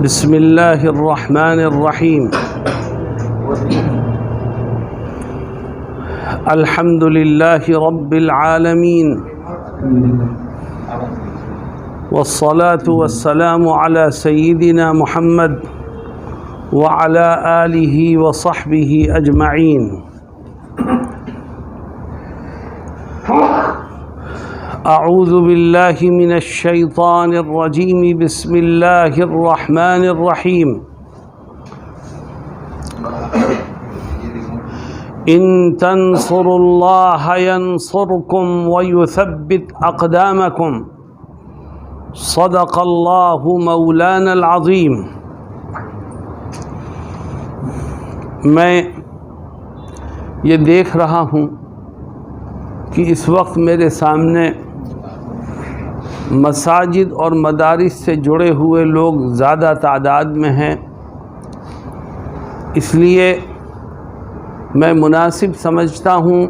بسم اللہ الرحمن الرحیم الحمد للہ رب العالمین والصلاة والسلام علی سیدنا محمد وعلى آلہ وصحبہ اجمعین. اعوذ باللہ من الشیطان الرجیم. بسم اللہ الرحمن الرحیم. ان تنصروا اللہ ینصرکم ویثبت اقدامکم. صدق اللہ مولانا العظیم. میں یہ دیکھ رہا ہوں کہ اس وقت میرے سامنے مساجد اور مدارس سے جڑے ہوئے لوگ زیادہ تعداد میں ہیں، اس لیے میں مناسب سمجھتا ہوں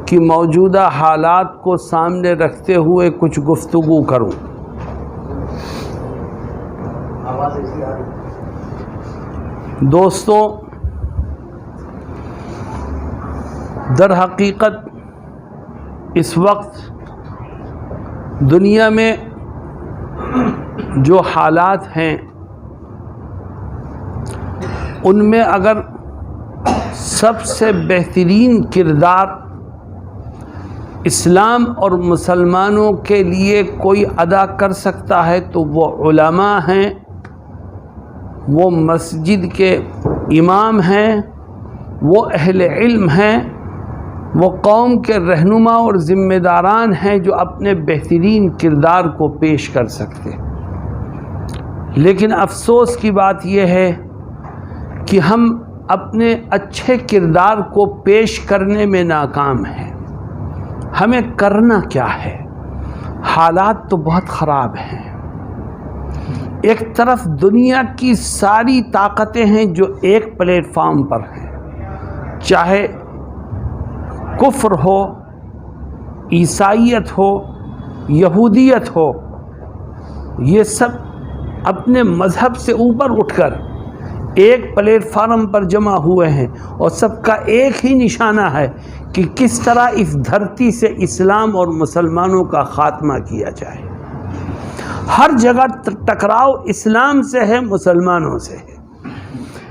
کہ موجودہ حالات کو سامنے رکھتے ہوئے کچھ گفتگو کروں. دوستو، در حقیقت اس وقت دنیا میں جو حالات ہیں ان میں اگر سب سے بہترین کردار اسلام اور مسلمانوں کے لیے کوئی ادا کر سکتا ہے تو وہ علماء ہیں، وہ مسجد کے امام ہیں، وہ اہل علم ہیں، وہ قوم کے رہنما اور ذمہ داران ہیں جو اپنے بہترین کردار کو پیش کر سکتے. لیکن افسوس کی بات یہ ہے کہ ہم اپنے اچھے کردار کو پیش کرنے میں ناکام ہیں. ہمیں کرنا کیا ہے؟ حالات تو بہت خراب ہیں. ایک طرف دنیا کی ساری طاقتیں ہیں جو ایک پلیٹ فارم پر ہیں، چاہے کفر ہو، عیسائیت ہو، یہودیت ہو، یہ سب اپنے مذہب سے اوپر اٹھ کر ایک پلیٹ فارم پر جمع ہوئے ہیں اور سب کا ایک ہی نشانہ ہے کہ کس طرح اس دھرتی سے اسلام اور مسلمانوں کا خاتمہ کیا جائے. ہر جگہ ٹکراؤ اسلام سے ہے، مسلمانوں سے ہے.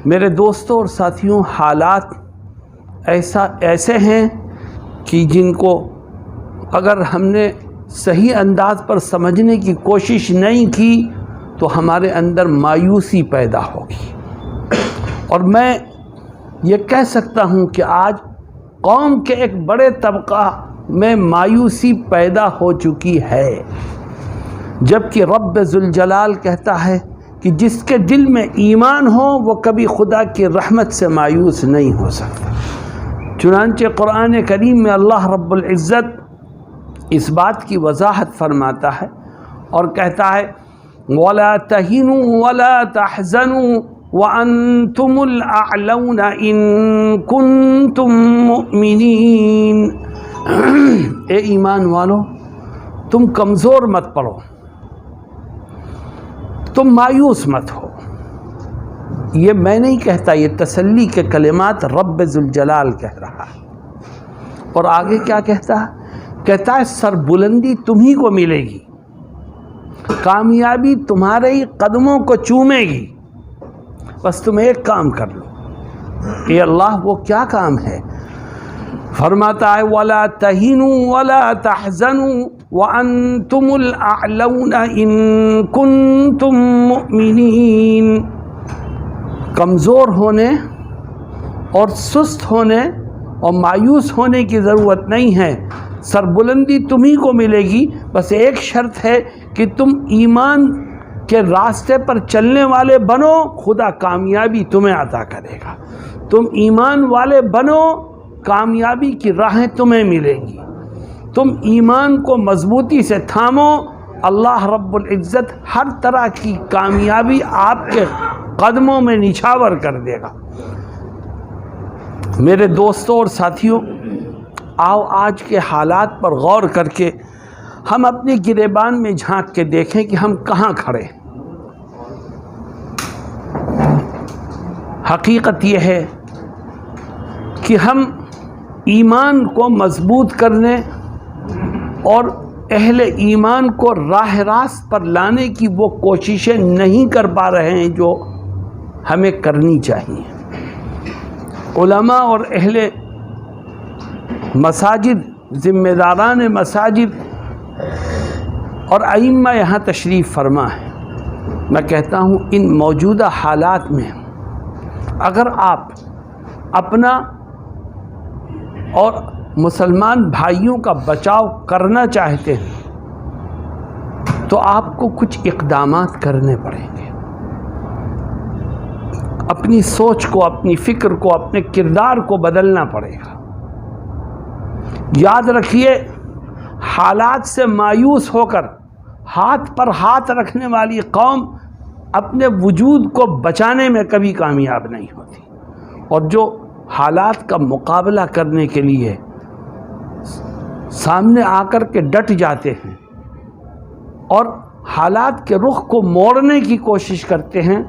میرے دوستوں اور ساتھیوں، حالات ایسے ہیں کہ جن کو اگر ہم نے صحیح انداز پر سمجھنے کی کوشش نہیں کی تو ہمارے اندر مایوسی پیدا ہوگی. اور میں یہ کہہ سکتا ہوں کہ آج قوم کے ایک بڑے طبقہ میں مایوسی پیدا ہو چکی ہے، جبکہ رب ذوالجلال کہتا ہے کہ جس کے دل میں ایمان ہو وہ کبھی خدا کی رحمت سے مایوس نہیں ہو سکتا. چنانچہ قرآن کریم میں اللہ رب العزت اس بات کی وضاحت فرماتا ہے اور کہتا ہے وَلَا تَهِنُوا وَلَا تَحْزَنُوا وَأَنْتُمُ الْأَعْلَوْنَ إِن كُنتُم مُؤْمِنِينَ. اے ایمان والو، تم کمزور مت پڑو، تم مایوس مت ہو. یہ میں نہیں کہتا، یہ تسلی کے کلمات رب ذوالجلال کہہ رہا ہے. اور آگے کیا کہتا ہے؟ کہتا ہے سربلندی تمہیں کو ملے گی، کامیابی تمہارے ہی قدموں کو چومے گی، بس تم ایک کام کر لو. اے اللہ، وہ کیا کام ہے؟ فرماتا ہے وَلَا تَهِنُوا وَلَا تَحْزَنُوا وَأَنْتُمُ الْأَعْلَوْنَ إِن كُنتُم مُؤْمِنِينَ. کمزور ہونے اور سست ہونے اور مایوس ہونے کی ضرورت نہیں ہے. سربلندی تمہیں کو ملے گی، بس ایک شرط ہے کہ تم ایمان کے راستے پر چلنے والے بنو، خدا کامیابی تمہیں عطا کرے گا. تم ایمان والے بنو، کامیابی کی راہیں تمہیں ملیں گی. تم ایمان کو مضبوطی سے تھامو، اللہ رب العزت ہر طرح کی کامیابی آپ کے قدموں میں نچھاور کر دے گا. میرے دوستوں اور ساتھیوں، آؤ آج کے حالات پر غور کر کے ہم اپنے گریبان میں جھانک کے دیکھیں کہ ہم کہاں کھڑے ہیں. حقیقت یہ ہے کہ ہم ایمان کو مضبوط کرنے اور اہل ایمان کو راہ راست پر لانے کی وہ کوششیں نہیں کر پا رہے ہیں جو ہمیں کرنی چاہیے۔ علماء اور اہل مساجد، ذمہ داران مساجد اور ائمہ یہاں تشریف فرما ہے۔ میں کہتا ہوں ان موجودہ حالات میں اگر آپ اپنا اور مسلمان بھائیوں کا بچاؤ کرنا چاہتے ہیں تو آپ کو کچھ اقدامات کرنے پڑیں گے۔ اپنی سوچ کو، اپنی فکر کو، اپنے کردار کو بدلنا پڑے گا۔ یاد رکھیے، حالات سے مایوس ہو کر ہاتھ پر ہاتھ رکھنے والی قوم اپنے وجود کو بچانے میں کبھی کامیاب نہیں ہوتی، اور جو حالات کا مقابلہ کرنے کے لیے سامنے آ کر کے ڈٹ جاتے ہیں اور حالات کے رخ کو موڑنے کی کوشش کرتے ہیں،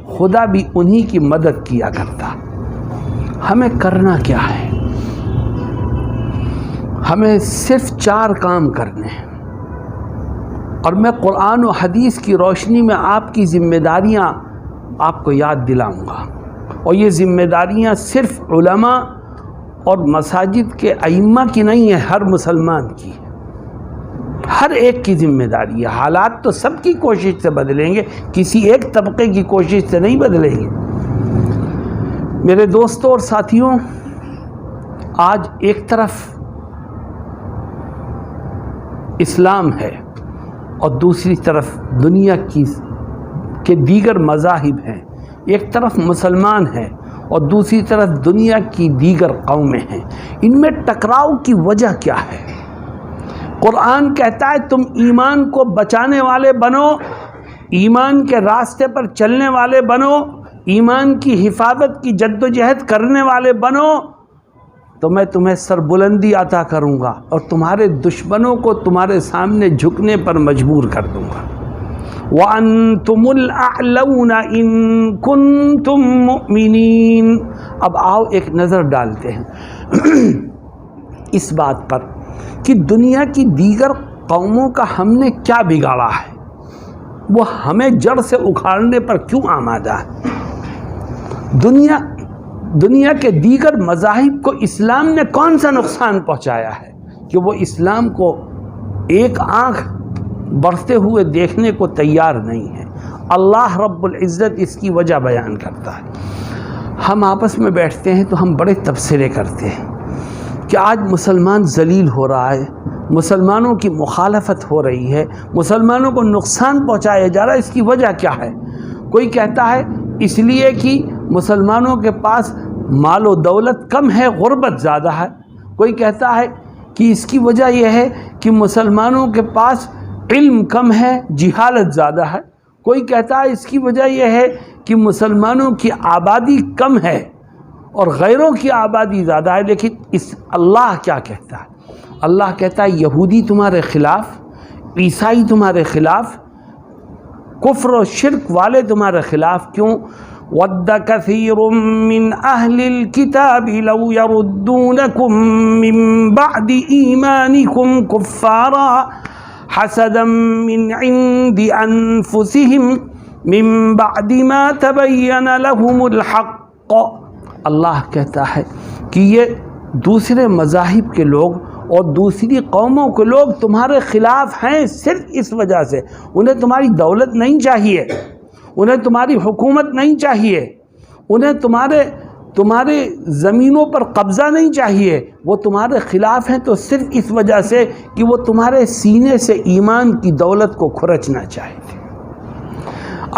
خدا بھی انہی کی مدد کیا کرتا۔ ہمیں کرنا کیا ہے؟ ہمیں صرف 4 کام کرنے ہیں، اور میں قرآن و حدیث کی روشنی میں آپ کی ذمہ داریاں آپ کو یاد دلاؤں گا، اور یہ ذمہ داریاں صرف علماء اور مساجد کے ائمہ کی نہیں ہے، ہر مسلمان کی ہے، ہر ایک کی ذمہ داری ہے۔ حالات تو سب کی کوشش سے بدلیں گے، کسی ایک طبقے کی کوشش سے نہیں بدلیں گے۔ میرے دوستوں اور ساتھیوں، آج ایک طرف اسلام ہے اور دوسری طرف دنیا کے دیگر مذاہب ہیں، ایک طرف مسلمان ہیں اور دوسری طرف دنیا کی دیگر قومیں ہیں۔ ان میں ٹکراؤ کی وجہ کیا ہے؟ قرآن کہتا ہے تم ایمان کو بچانے والے بنو، ایمان کے راستے پر چلنے والے بنو، ایمان کی حفاظت کی جد و جہد کرنے والے بنو، تو میں تمہیں سربلندی عطا کروں گا اور تمہارے دشمنوں کو تمہارے سامنے جھکنے پر مجبور کر دوں گا۔ وَأَنْتُمُ الْأَعْلَوْنَ إِن كُنتُم مُؤْمِنِينَ۔ اب آؤ ایک نظر ڈالتے ہیں اس بات پر کہ دنیا کی دیگر قوموں کا ہم نے کیا بگاڑا ہے، وہ ہمیں جڑ سے اکھاڑنے پر کیوں آمادہ ہے۔ دنیا کے دیگر مذاہب کو اسلام نے کون سا نقصان پہنچایا ہے کہ وہ اسلام کو ایک آنکھ بڑھتے ہوئے دیکھنے کو تیار نہیں ہے؟ اللہ رب العزت اس کی وجہ بیان کرتا ہے۔ ہم آپس میں بیٹھتے ہیں تو ہم بڑے تبصرے کرتے ہیں کہ آج مسلمان ذلیل ہو رہا ہے، مسلمانوں کی مخالفت ہو رہی ہے، مسلمانوں کو نقصان پہنچایا جا رہا ہے۔ اس کی وجہ کیا ہے؟ کوئی کہتا ہے اس لیے کہ مسلمانوں کے پاس مال و دولت کم ہے، غربت زیادہ ہے۔ کوئی کہتا ہے کہ اس کی وجہ یہ ہے کہ مسلمانوں کے پاس علم کم ہے، جہالت زیادہ ہے۔ کوئی کہتا ہے اس کی وجہ یہ ہے کہ مسلمانوں کی آبادی کم ہے اور غیروں کی آبادی زیادہ ہے۔ لیکن اللہ کیا کہتا ہے؟ اللہ کہتا ہے یہودی تمہارے خلاف، عیسائی تمہارے خلاف، کفر و شرک والے تمہارے خلاف۔ کیوں؟ وَدَّ كَثِيرٌ مِّنْ أَهْلِ الْكِتَابِ لَوْ يَرُدُّونَكُم مِّن بَعْدِ إِيمَانِكُمْ كُفَّارًا حَسَدًا مِّنْ عِندِ أَنفُسِهِم مِّن بَعْدِ مَا تَبَيَّنَ لَهُمُ الْحَقُّ۔ اللہ کہتا ہے کہ یہ دوسرے مذاہب کے لوگ اور دوسری قوموں کے لوگ تمہارے خلاف ہیں صرف اس وجہ سے۔ انہیں تمہاری دولت نہیں چاہیے، انہیں تمہاری حکومت نہیں چاہیے، انہیں تمہارے زمینوں پر قبضہ نہیں چاہیے۔ وہ تمہارے خلاف ہیں تو صرف اس وجہ سے کہ وہ تمہارے سینے سے ایمان کی دولت کو کھرچنا چاہتے ہیں۔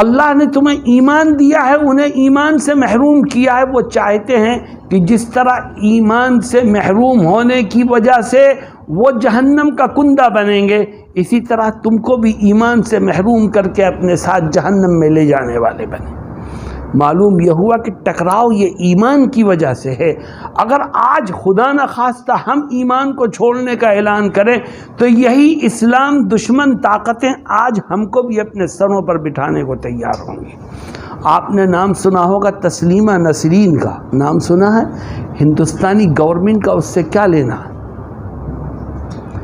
اللہ نے تمہیں ایمان دیا ہے، انہیں ایمان سے محروم کیا ہے۔ وہ چاہتے ہیں کہ جس طرح ایمان سے محروم ہونے کی وجہ سے وہ جہنم کا کندہ بنیں گے، اسی طرح تم کو بھی ایمان سے محروم کر کے اپنے ساتھ جہنم میں لے جانے والے بنے۔ معلوم یہ ہوا کہ ٹکراؤ یہ ایمان کی وجہ سے ہے۔ اگر آج خدا نخواستہ ہم ایمان کو چھوڑنے کا اعلان کریں تو یہی اسلام دشمن طاقتیں آج ہم کو بھی اپنے سروں پر بٹھانے کو تیار ہوں گی۔ آپ نے نام سنا ہوگا تسلیمہ نسرین کا، نام سنا ہے؟ ہندوستانی گورنمنٹ کا اس سے کیا لینا،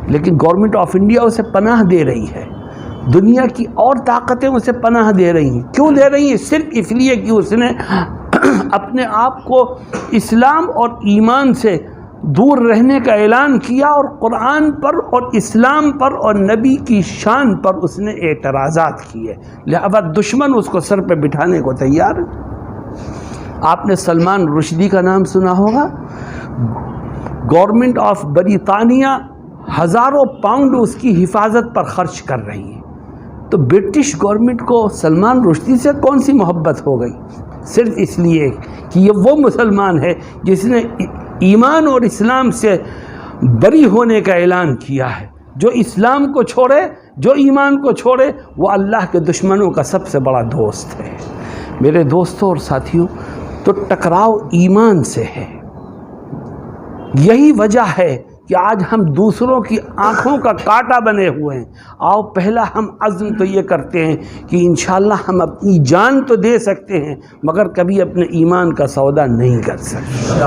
لیکن گورنمنٹ آف انڈیا اسے پناہ دے رہی ہے، دنیا کی اور طاقتیں اسے پناہ دے رہی ہیں۔ کیوں دے رہی ہیں؟ صرف اس لیے کہ اس نے اپنے آپ کو اسلام اور ایمان سے دور رہنے کا اعلان کیا، اور قرآن پر اور اسلام پر اور نبی کی شان پر اس نے اعتراضات کیے، لہذا دشمن اس کو سر پہ بٹھانے کو تیار ہے۔ آپ نے سلمان رشدی کا نام سنا ہوگا، گورنمنٹ آف برطانیہ ہزاروں پاؤنڈ اس کی حفاظت پر خرچ کر رہی ہے، تو برٹش گورنمنٹ کو سلمان رشدی سے کون سی محبت ہو گئی؟ صرف اس لیے کہ یہ وہ مسلمان ہے جس نے ایمان اور اسلام سے بری ہونے کا اعلان کیا ہے۔ جو اسلام کو چھوڑے، جو ایمان کو چھوڑے، وہ اللہ کے دشمنوں کا سب سے بڑا دوست ہے۔ میرے دوستوں اور ساتھیوں، تو ٹکراؤ ایمان سے ہے۔ یہی وجہ ہے کہ آج ہم دوسروں کی آنکھوں کا کانٹا بنے ہوئے ہیں۔ آؤ پہلا ہم عزم تو یہ کرتے ہیں کہ انشاءاللہ ہم اپنی جان تو دے سکتے ہیں مگر کبھی اپنے ایمان کا سودا نہیں کر سکتے۔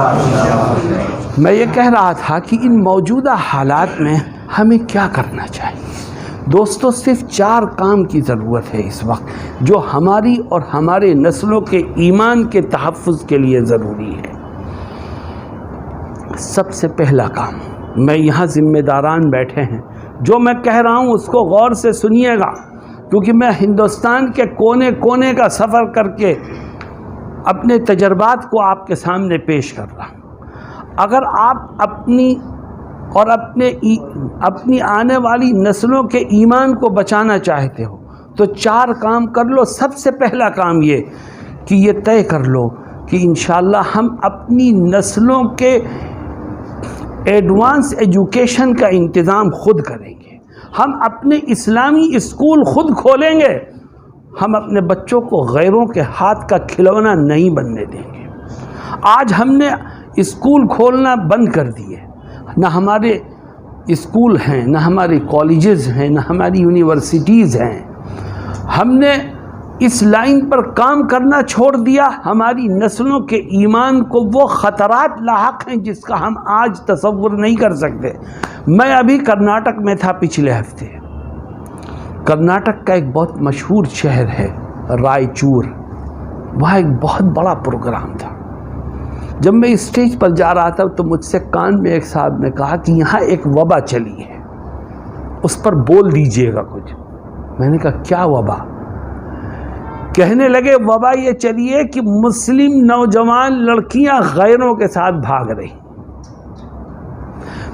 میں یہ کہہ رہا تھا کہ ان موجودہ حالات میں ہمیں کیا کرنا چاہیے۔ دوستو، صرف 4 کام کی ضرورت ہے اس وقت جو ہماری اور ہمارے نسلوں کے ایمان کے تحفظ کے لیے ضروری ہے۔ سب سے پہلا کام، میں یہاں ذمہ داران بیٹھے ہیں، جو میں کہہ رہا ہوں اس کو غور سے سنیے گا، کیونکہ میں ہندوستان کے کونے کونے کا سفر کر کے اپنے تجربات کو آپ کے سامنے پیش کر رہا ہوں۔ اگر آپ اپنی اور اپنی آنے والی نسلوں کے ایمان کو بچانا چاہتے ہو تو 4 کام کر لو۔ سب سے پہلا کام یہ کہ یہ طے کر لو کہ انشاءاللہ ہم اپنی نسلوں کے ایڈوانس ایجوکیشن کا انتظام خود کریں گے، ہم اپنے اسلامی اسکول خود کھولیں گے، ہم اپنے بچوں کو غیروں کے ہاتھ کا کھلونا نہیں بننے دیں گے۔ آج ہم نے اسکول کھولنا بند کر دیے، نہ ہمارے اسکول ہیں، نہ ہمارے کالجز ہیں، نہ ہماری یونیورسٹیز ہیں۔ ہم نے اس لائن پر کام کرنا چھوڑ دیا، ہماری نسلوں کے ایمان کو وہ خطرات لاحق ہیں جس کا ہم آج تصور نہیں کر سکتے۔ میں ابھی کرناٹک میں تھا پچھلے ہفتے۔ کرناٹک کا ایک بہت مشہور شہر ہے رائے چور، وہاں ایک بہت بڑا پروگرام تھا۔ جب میں اسٹیج پر جا رہا تھا تو مجھ سے کان میں ایک صاحب نے کہا کہ یہاں ایک وبا چلی ہے، اس پر بول دیجئے گا کچھ۔ میں نے کہا کیا وبا؟ کہنے لگے وبا یہ چلی ہے کہ مسلم نوجوان لڑکیاں غیروں کے ساتھ بھاگ رہی۔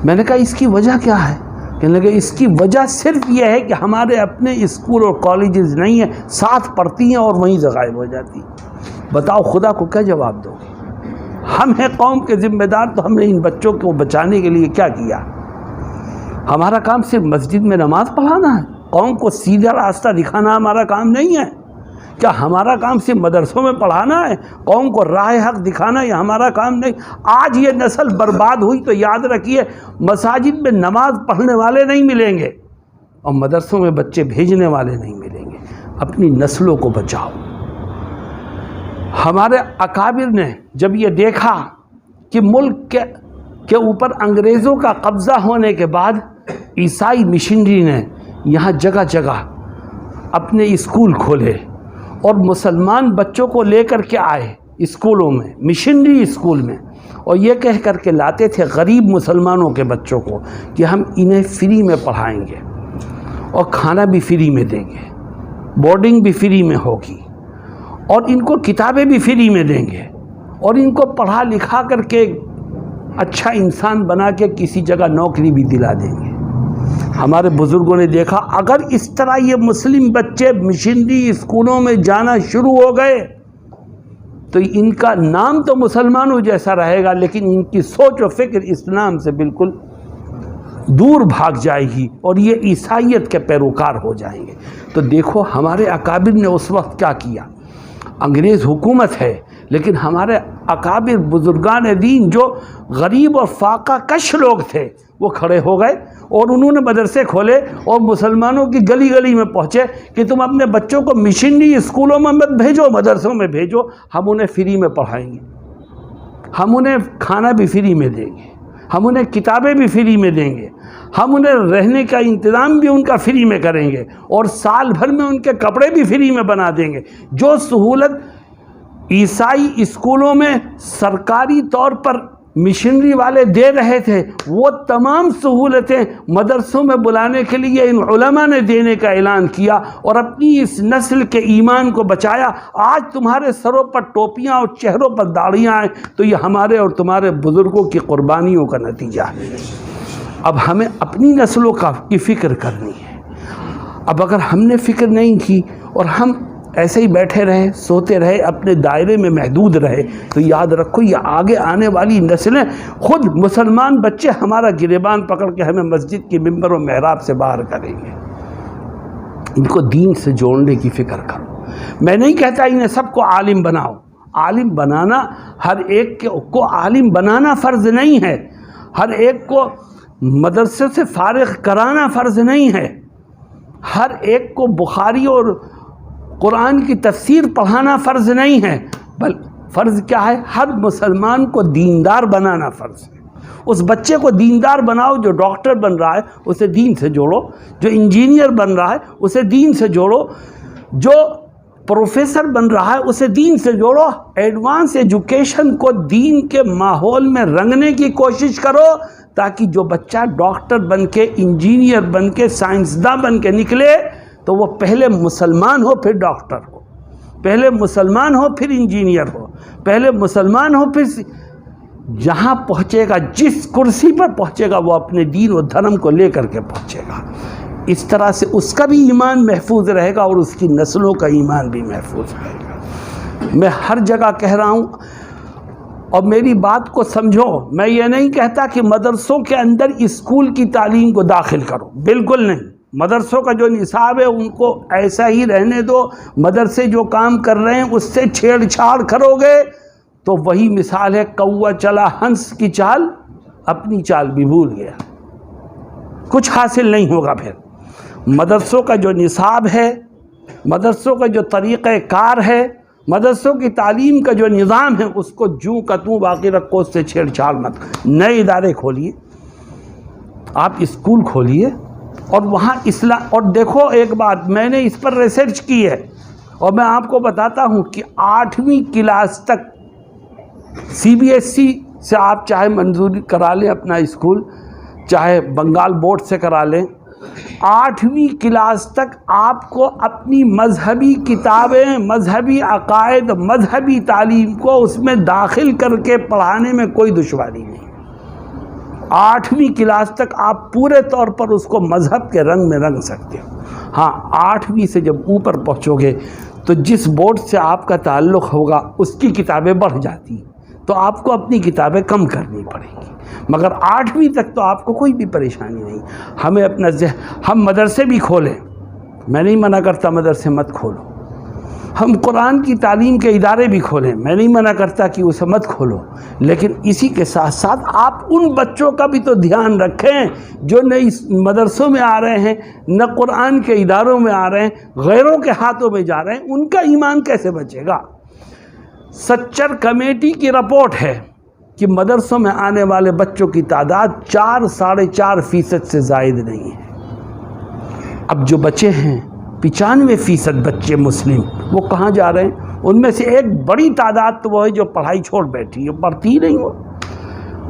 میں نے کہا اس کی وجہ کیا ہے؟ کہنے لگے اس کی وجہ صرف یہ ہے کہ ہمارے اپنے اسکول اور کالجز نہیں ہیں، ساتھ پڑھتی ہیں اور وہیں سے غائب ہو جاتی۔ بتاؤ خدا کو کیا جواب دو گے؟ ہم ہیں قوم کے ذمہ دار، تو ہم نے ان بچوں کو بچانے کے لیے کیا کیا؟ ہمارا کام صرف مسجد میں نماز پڑھانا ہے؟ قوم کو سیدھا راستہ دکھانا ہمارا کام نہیں ہے؟ کیا ہمارا کام صرف مدرسوں میں پڑھانا ہے؟ قوم کو راہ حق دکھانا یہ ہمارا کام نہیں؟ آج یہ نسل برباد ہوئی تو یاد رکھیے مساجد میں نماز پڑھنے والے نہیں ملیں گے اور مدرسوں میں بچے بھیجنے والے نہیں ملیں گے۔ اپنی نسلوں کو بچاؤ۔ ہمارے اکابر نے جب یہ دیکھا کہ ملک کے اوپر انگریزوں کا قبضہ ہونے کے بعد عیسائی مشنری نے یہاں جگہ جگہ اپنے اسکول کھولے اور مسلمان بچوں کو لے کر کے آئے اسکولوں میں، مشنری اسکول میں، اور یہ کہہ کر کے لاتے تھے غریب مسلمانوں کے بچوں کو کہ ہم انہیں فری میں پڑھائیں گے اور کھانا بھی فری میں دیں گے، بورڈنگ بھی فری میں ہوگی، اور ان کو کتابیں بھی فری میں دیں گے، اور ان کو پڑھا لکھا کر کے اچھا انسان بنا کے کسی جگہ نوکری بھی دلا دیں گے۔ ہمارے بزرگوں نے دیکھا اگر اس طرح یہ مسلم بچے مشنری اسکولوں میں جانا شروع ہو گئے تو ان کا نام تو مسلمانوں جیسا رہے گا، لیکن ان کی سوچ و فکر اسلام سے بالکل دور بھاگ جائے گی اور یہ عیسائیت کے پیروکار ہو جائیں گے۔ تو دیکھو ہمارے اکابر نے اس وقت کیا کیا۔ انگریز حکومت ہے لیکن ہمارے اکابر بزرگان دین جو غریب اور فاقہ کش لوگ تھے وہ کھڑے ہو گئے، اور انہوں نے مدرسے کھولے اور مسلمانوں کی گلی گلی میں پہنچے کہ تم اپنے بچوں کو مشنری اسکولوں میں مت بھیجو، مدرسوں میں بھیجو، ہم انہیں فری میں پڑھائیں گے، ہم انہیں کھانا بھی فری میں دیں گے، ہم انہیں کتابیں بھی فری میں دیں گے، ہم انہیں رہنے کا انتظام بھی ان کا فری میں کریں گے، اور سال بھر میں ان کے کپڑے بھی فری میں بنا دیں گے۔ جو سہولت عیسائی اسکولوں میں سرکاری طور پر مشنری والے دے رہے تھے، وہ تمام سہولتیں مدرسوں میں بلانے کے لیے ان علماء نے دینے کا اعلان کیا اور اپنی اس نسل کے ایمان کو بچایا۔ آج تمہارے سروں پر ٹوپیاں اور چہروں پر داڑھیاں ہیں تو یہ ہمارے اور تمہارے بزرگوں کی قربانیوں کا نتیجہ ہے۔ اب ہمیں اپنی نسلوں کی فکر کرنی ہے۔ اب اگر ہم نے فکر نہیں کی اور ہم ایسے ہی بیٹھے رہے، سوتے رہے، اپنے دائرے میں محدود رہے، تو یاد رکھو یہ آگے آنے والی نسلیں خود مسلمان بچے ہمارا گریبان پکڑ کے ہمیں مسجد کی ممبر و محراب سے باہر کریں گے۔ ان کو دین سے جوڑنے کی فکر کرو۔ میں نہیں کہتا انہیں سب کو عالم بناؤ، عالم بنانا ہر ایک کو عالم بنانا فرض نہیں ہے، ہر ایک کو مدرسے سے فارغ کرانا فرض نہیں ہے، ہر ایک کو بخاری اور قرآن کی تفسیر پڑھانا فرض نہیں ہے، بلکہ فرض کیا ہے؟ ہر مسلمان کو دیندار بنانا فرض ہے۔ اس بچے کو دیندار بناؤ جو ڈاکٹر بن رہا ہے، اسے دین سے جوڑو، جو انجینئر بن رہا ہے اسے دین سے جوڑو، جو پروفیسر بن رہا ہے اسے دین سے جوڑو۔ ایڈوانس ایجوکیشن کو دین کے ماحول میں رنگنے کی کوشش کرو تاکہ جو بچہ ڈاکٹر بن کے، انجینئر بن کے، سائنسداں بن کے نکلے تو وہ پہلے مسلمان ہو پھر ڈاکٹر ہو، پہلے مسلمان ہو پھر انجینئر ہو، پہلے مسلمان ہو پھر جہاں پہنچے گا، جس کرسی پر پہنچے گا وہ اپنے دین و دھرم کو لے کر کے پہنچے گا۔ اس طرح سے اس کا بھی ایمان محفوظ رہے گا اور اس کی نسلوں کا ایمان بھی محفوظ رہے گا۔ میں ہر جگہ کہہ رہا ہوں اور میری بات کو سمجھو، میں یہ نہیں کہتا کہ مدرسوں کے اندر اسکول کی تعلیم کو داخل کرو، بالکل نہیں۔ مدرسوں کا جو نصاب ہے ان کو ایسا ہی رہنے دو۔ مدرسے جو کام کر رہے ہیں اس سے چھیڑ چھاڑ کرو گے تو وہی مثال ہے کوا چلا ہنس کی چال، اپنی چال بھی بھول گیا، کچھ حاصل نہیں ہوگا۔ پھر مدرسوں کا جو نصاب ہے، مدرسوں کا جو طریقہ کار ہے، مدرسوں کی تعلیم کا جو نظام ہے، اس کو جوں کا توں باقی رکھو، اس سے چھیڑ چھاڑ مت۔ نئے ادارے کھولیے، آپ اسکول کھولیے اور وہاں اسلام، اور دیکھو ایک بات میں نے اس پر ریسرچ کی ہے اور میں آپ کو بتاتا ہوں کہ 8ویں کلاس تک سی بی ایس سی سے آپ چاہے منظوری کرا لیں اپنا اسکول، چاہے بنگال بورڈ سے کرا لیں، 8ویں کلاس تک آپ کو اپنی مذہبی کتابیں، مذہبی عقائد، مذہبی تعلیم کو اس میں داخل کر کے پڑھانے میں کوئی دشواری نہیں۔ 8ویں کلاس تک آپ پورے طور پر اس کو مذہب کے رنگ میں رنگ سکتے ہو۔ ہاں 8ویں سے جب اوپر پہنچو گے تو جس بورڈ سے آپ کا تعلق ہوگا اس کی کتابیں بڑھ جاتی ہیں تو آپ کو اپنی کتابیں کم کرنی پڑیں گی، مگر 8ویں تک تو آپ کو کوئی بھی پریشانی نہیں۔ ہمیں اپنا ہم مدرسے بھی کھولیں، میں نہیں منع کرتا مدرسے مت کھولو، ہم قرآن کی تعلیم کے ادارے بھی کھولیں، میں نہیں منع کرتا کہ اسے مت کھولو، لیکن اسی کے ساتھ ساتھ آپ ان بچوں کا بھی تو دھیان رکھیں جو نہ مدرسوں میں آ رہے ہیں، نہ قرآن کے اداروں میں آ رہے ہیں، غیروں کے ہاتھوں میں جا رہے ہیں، ان کا ایمان کیسے بچے گا؟ سچر کمیٹی کی رپورٹ ہے کہ مدرسوں میں آنے والے بچوں کی تعداد 4-4.5% سے زائد نہیں ہے۔ اب جو بچے ہیں 95% بچے مسلم، وہ کہاں جا رہے ہیں؟ ان میں سے ایک بڑی تعداد تو وہ ہے جو پڑھائی چھوڑ بیٹھی ہے، پڑھتی ہی نہیں وہ،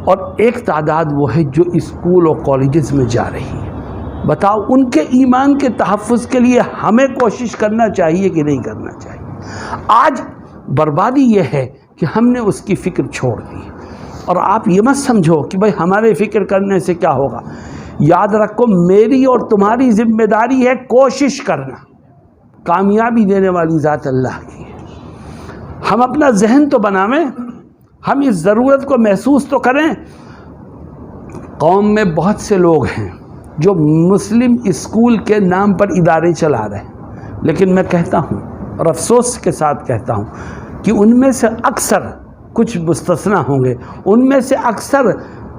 اور ایک تعداد وہ ہے جو اسکول اور کالجز میں جا رہی ہے۔ بتاؤ ان کے ایمان کے تحفظ کے لیے ہمیں کوشش کرنا چاہیے کہ نہیں کرنا چاہیے؟ آج بربادی یہ ہے کہ ہم نے اس کی فکر چھوڑ دی، اور آپ یہ مت سمجھو کہ بھائی ہمارے فکر کرنے سے کیا ہوگا۔ یاد رکھو میری اور تمہاری ذمہ داری ہے کوشش کرنا، کامیابی دینے والی ذات اللہ کی ہے۔ ہم اپنا ذہن تو بناویں، ہم اس ضرورت کو محسوس تو کریں۔ قوم میں بہت سے لوگ ہیں جو مسلم اسکول کے نام پر ادارے چلا رہے ہیں، لیکن میں کہتا ہوں اور افسوس کے ساتھ کہتا ہوں کہ ان میں سے اکثر، کچھ مستثنا ہوں گے، ان میں سے اکثر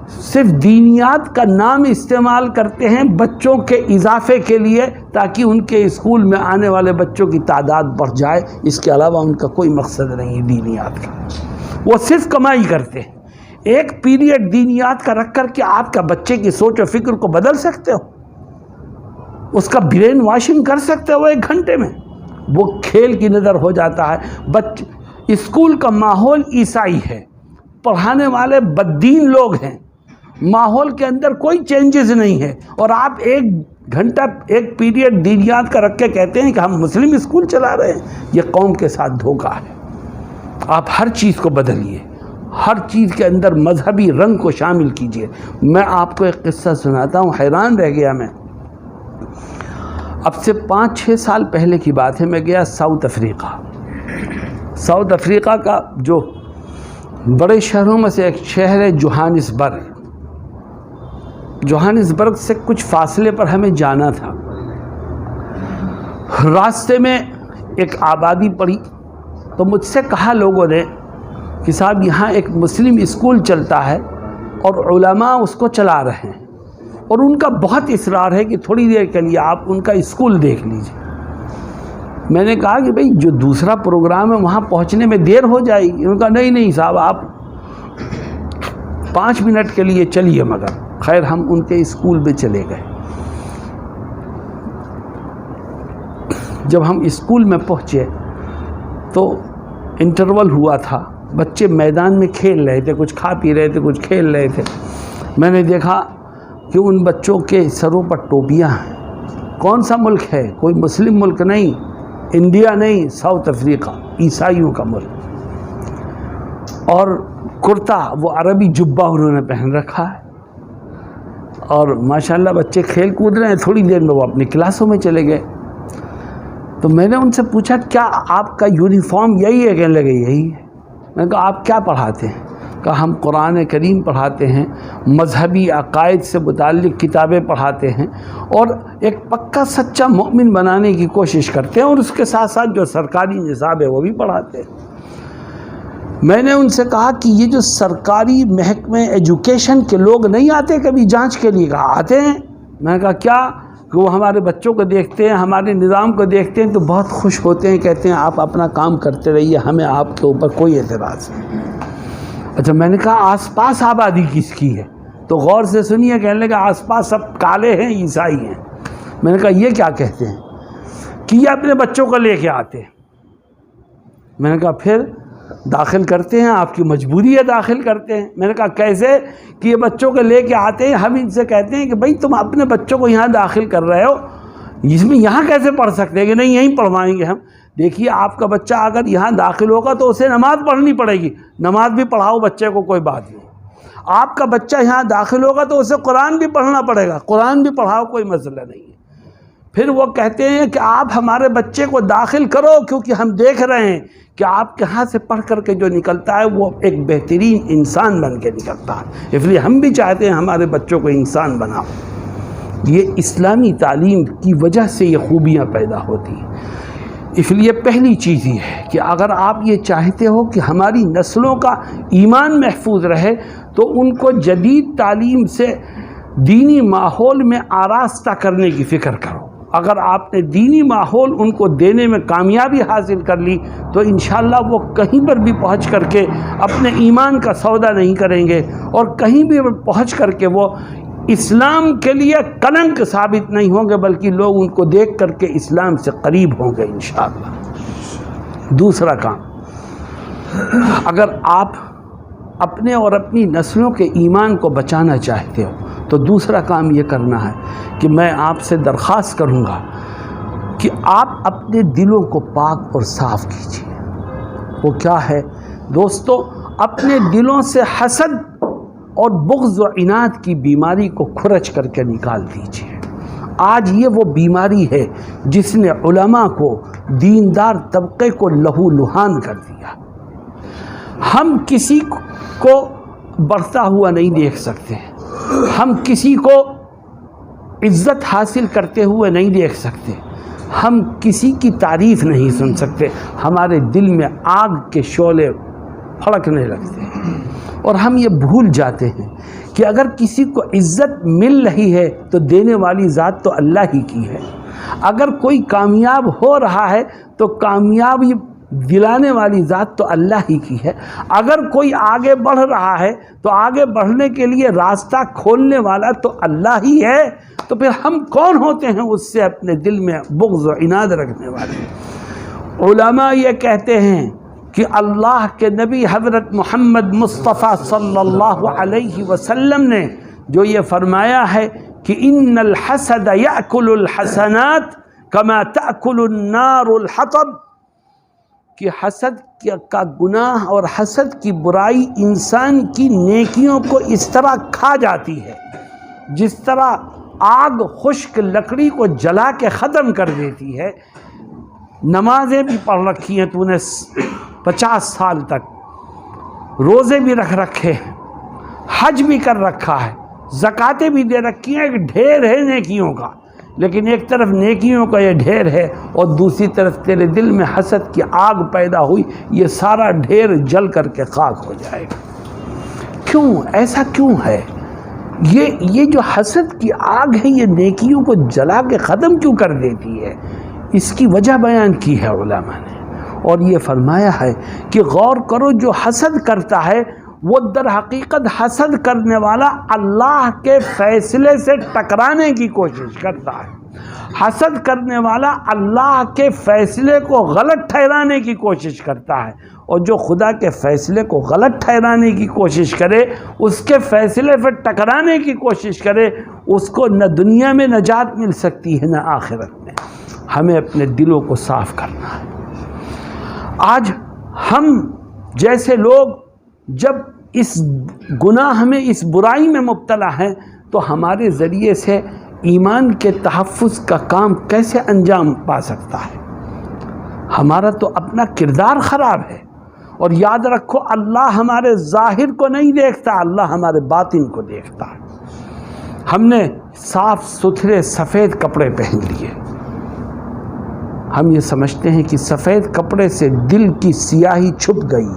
صرف دینیات کا نام استعمال کرتے ہیں بچوں کے اضافے کے لیے تاکہ ان کے اسکول میں آنے والے بچوں کی تعداد بڑھ جائے. اس کے علاوہ ان کا کوئی مقصد نہیں دینیات کا. وہ صرف کمائی کرتے ہیں. ایک پیریڈ دینیات کا رکھ کر کے آپ کا بچے کی سوچ و فکر کو بدل سکتے ہو؟ اس کا برین واشنگ کر سکتے ہو 1 گھنٹے میں؟ وہ کھیل کی نظر ہو جاتا ہے. اسکول کا ماحول عیسائی ہے، پڑھانے والے بددین لوگ ہیں، ماحول کے اندر کوئی چینجز نہیں ہے، اور آپ 1 گھنٹہ 1 پیریڈ دینیات کا رکھ کے کہتے ہیں کہ ہم مسلم اسکول چلا رہے ہیں. یہ قوم کے ساتھ دھوکہ ہے. آپ ہر چیز کو بدلیے، ہر چیز کے اندر مذہبی رنگ کو شامل کیجیے. میں آپ کو ایک قصہ سناتا ہوں، حیران رہ گیا میں. اب سے 5-6 سال پہلے کی بات ہے. میں گیا ساؤتھ افریقہ. ساؤتھ افریقہ کا جو بڑے شہروں میں سے ایک شہر ہے جوہانسبرگ. جوہانسبرگ سے کچھ فاصلے پر ہمیں جانا تھا. راستے میں ایک آبادی پڑی تو مجھ سے کہا لوگوں نے کہ صاحب یہاں ایک مسلم اسکول چلتا ہے اور علماء اس کو چلا رہے ہیں، اور ان کا بہت اصرار ہے کہ تھوڑی دیر کے لیے آپ ان کا اسکول دیکھ لیجئے. میں نے کہا کہ بھئی جو دوسرا پروگرام ہے وہاں پہنچنے میں دیر ہو جائے گی. انہوں نے کہا نہیں صاحب آپ 5 منٹ کے لیے چلیے. مگر خیر ہم ان کے اسکول میں چلے گئے. جب ہم اسکول میں پہنچے تو انٹرول ہوا تھا. بچے میدان میں کھیل رہے تھے، کچھ کھا پی رہے تھے، کچھ کھیل رہے تھے. میں نے دیکھا کہ ان بچوں کے سروں پر ٹوپیاں ہیں. کون سا ملک ہے؟ کوئی مسلم ملک نہیں، انڈیا نہیں، ساؤتھ افریقہ، عیسائیوں کا ملک. اور کرتا وہ عربی جبہ انہوں نے پہن رکھا ہے، اور ماشاءاللہ بچے کھیل کود رہے ہیں. تھوڑی دیر میں وہ اپنی کلاسوں میں چلے گئے. تو میں نے ان سے پوچھا کیا آپ کا یونیفارم یہی ہے؟ کہنے لگے یہی ہے. میں نے کہا آپ کیا پڑھاتے ہیں؟ کہا ہم قرآن کریم پڑھاتے ہیں، مذہبی عقائد سے متعلق کتابیں پڑھاتے ہیں، اور ایک پکا سچا مومن بنانے کی کوشش کرتے ہیں، اور اس کے ساتھ ساتھ جو سرکاری نصاب ہے وہ بھی پڑھاتے ہیں. میں نے ان سے کہا کہ یہ جو سرکاری محکمہ ایجوکیشن کے لوگ نہیں آتے کبھی جانچ کے لیے؟ کہا آتے ہیں. میں نے کہا کیا؟ کہ وہ ہمارے بچوں کو دیکھتے ہیں، ہمارے نظام کو دیکھتے ہیں تو بہت خوش ہوتے ہیں، کہتے ہیں آپ اپنا کام کرتے رہیے، ہمیں آپ کے اوپر کوئی اعتراض نہیں. اچھا میں نے کہا آس پاس آبادی کس کی ہے؟ تو غور سے سنیے. کہنے لگا آس پاس سب کالے ہیں، عیسائی ہیں. میں نے کہا یہ کیا کہتے ہیں؟ کہ یہ اپنے بچوں کو لے کے آتے ہیں. میں نے کہا پھر داخل کرتے ہیں، آپ کی مجبوری ہے داخل کرتے ہیں. میں نے کہا کیسے؟ کہ یہ بچوں کو لے کے آتے ہیں، ہم ان سے کہتے ہیں کہ بھائی تم اپنے بچوں کو یہاں داخل کر رہے ہو، اس میں یہاں کیسے پڑھ سکتے ہیں؟ کہ نہیں یہیں پڑھوائیں گے ہم. دیکھیے آپ کا بچہ اگر یہاں داخل ہوگا تو اسے نماز پڑھنی پڑے گی. نماز بھی پڑھاؤ بچے کو، کوئی بات نہیں. آپ کا بچہ یہاں داخل ہوگا تو اسے قرآن بھی پڑھنا پڑے گا، قرآن بھی پڑھاؤ، کوئی مسئلہ نہیں ہے. پھر وہ کہتے ہیں کہ آپ ہمارے بچے کو داخل کرو کیونکہ ہم دیکھ رہے ہیں کہ آپ کے ہاں سے پڑھ کر کے جو نکلتا ہے وہ ایک بہترین انسان بن کے نکلتا ہے، اس لیے ہم بھی چاہتے ہیں ہمارے بچوں کو انسان بناؤ. یہ اسلامی تعلیم کی وجہ سے یہ خوبیاں پیدا ہوتی ہیں. اس لیے پہلی چیز یہ ہے کہ اگر آپ یہ چاہتے ہو کہ ہماری نسلوں کا ایمان محفوظ رہے تو ان کو جدید تعلیم سے دینی ماحول میں آراستہ کرنے کی فکر کرو. اگر آپ نے دینی ماحول ان کو دینے میں کامیابی حاصل کر لی تو انشاءاللہ وہ کہیں پر بھی پہنچ کر کے اپنے ایمان کا سودا نہیں کریں گے، اور کہیں بھی پہنچ کر کے وہ اسلام کے لیے کلنک ثابت نہیں ہوں گے، بلکہ لوگ ان کو دیکھ کر کے اسلام سے قریب ہوں گے انشاءاللہ. دوسرا کام، اگر آپ اپنے اور اپنی نسلوں کے ایمان کو بچانا چاہتے ہو تو دوسرا کام یہ کرنا ہے کہ میں آپ سے درخواست کروں گا کہ آپ اپنے دلوں کو پاک اور صاف کیجیے. وہ کیا ہے دوستو؟ اپنے دلوں سے حسد اور بغض و عناد کی بیماری کو کھرچ کر کے نکال دیجیے. آج یہ وہ بیماری ہے جس نے علماء کو، دیندار طبقے کو لہو لہان کر دیا. ہم کسی کو بڑھتا ہوا نہیں دیکھ سکتے، ہم کسی کو عزت حاصل کرتے ہوئے نہیں دیکھ سکتے، ہم کسی کی تعریف نہیں سن سکتے. ہمارے دل میں آگ کے شعلے پھڑکنے لگتے ہیں، اور ہم یہ بھول جاتے ہیں کہ اگر کسی کو عزت مل رہی ہے تو دینے والی ذات تو اللہ ہی کی ہے، اگر کوئی کامیاب ہو رہا ہے تو کامیابی دلانے والی ذات تو اللہ ہی کی ہے، اگر کوئی آگے بڑھ رہا ہے تو آگے بڑھنے کے لیے راستہ کھولنے والا تو اللہ ہی ہے، تو پھر ہم کون ہوتے ہیں اس سے اپنے دل میں بغض و عناد رکھنے والے؟ علماء یہ کہتے ہیں کہ اللہ کے نبی حضرت محمد مصطفیٰ صلی اللہ علیہ وسلم نے جو یہ فرمایا ہے کہ ان الحسد یأکل الحسنات کما تأکل النار الحطب، کہ حسد کا گناہ اور حسد کی برائی انسان کی نیکیوں کو اس طرح کھا جاتی ہے جس طرح آگ خشک لکڑی کو جلا کے ختم کر دیتی ہے۔ نمازیں بھی پڑھ رکھی ہیں تو نے 50 سال تک، روزے بھی رکھ رکھے ہیں، حج بھی کر رکھا ہے، زکاتیں بھی دے رکھی ہیں، ایک ڈھیر ہے نیکیوں کا، لیکن ایک طرف نیکیوں کا یہ ڈھیر ہے اور دوسری طرف تیرے دل میں حسد کی آگ پیدا ہوئی، یہ سارا ڈھیر جل کر کے خاک ہو جائے گا۔ کیوں ایسا کیوں ہے؟ یہ جو حسد کی آگ ہے یہ نیکیوں کو جلا کے ختم کیوں کر دیتی ہے؟ اس کی وجہ بیان کی ہے علماء نے، اور یہ فرمایا ہے کہ غور کرو، جو حسد کرتا ہے وہ در حقیقت حسد کرنے والا اللہ کے فیصلے سے ٹکرانے کی کوشش کرتا ہے، حسد کرنے والا اللہ کے فیصلے کو غلط ٹھہرانے کی کوشش کرتا ہے، اور جو خدا کے فیصلے کو غلط ٹھہرانے کی کوشش کرے، اس کے فیصلے پر ٹکرانے کی کوشش کرے، اس کو نہ دنیا میں نجات مل سکتی ہے نہ آخرت میں۔ ہمیں اپنے دلوں کو صاف کرنا ہے۔ آج ہم جیسے لوگ جب اس گناہ میں، اس برائی میں مبتلا ہیں تو ہمارے ذریعے سے ایمان کے تحفظ کا کام کیسے انجام پا سکتا ہے؟ ہمارا تو اپنا کردار خراب ہے، اور یاد رکھو اللہ ہمارے ظاہر کو نہیں دیکھتا، اللہ ہمارے باطن کو دیکھتا ہے۔ ہم نے صاف ستھرے سفید کپڑے پہن لیے، ہم یہ سمجھتے ہیں کہ سفید کپڑے سے دل کی سیاہی چھپ گئی،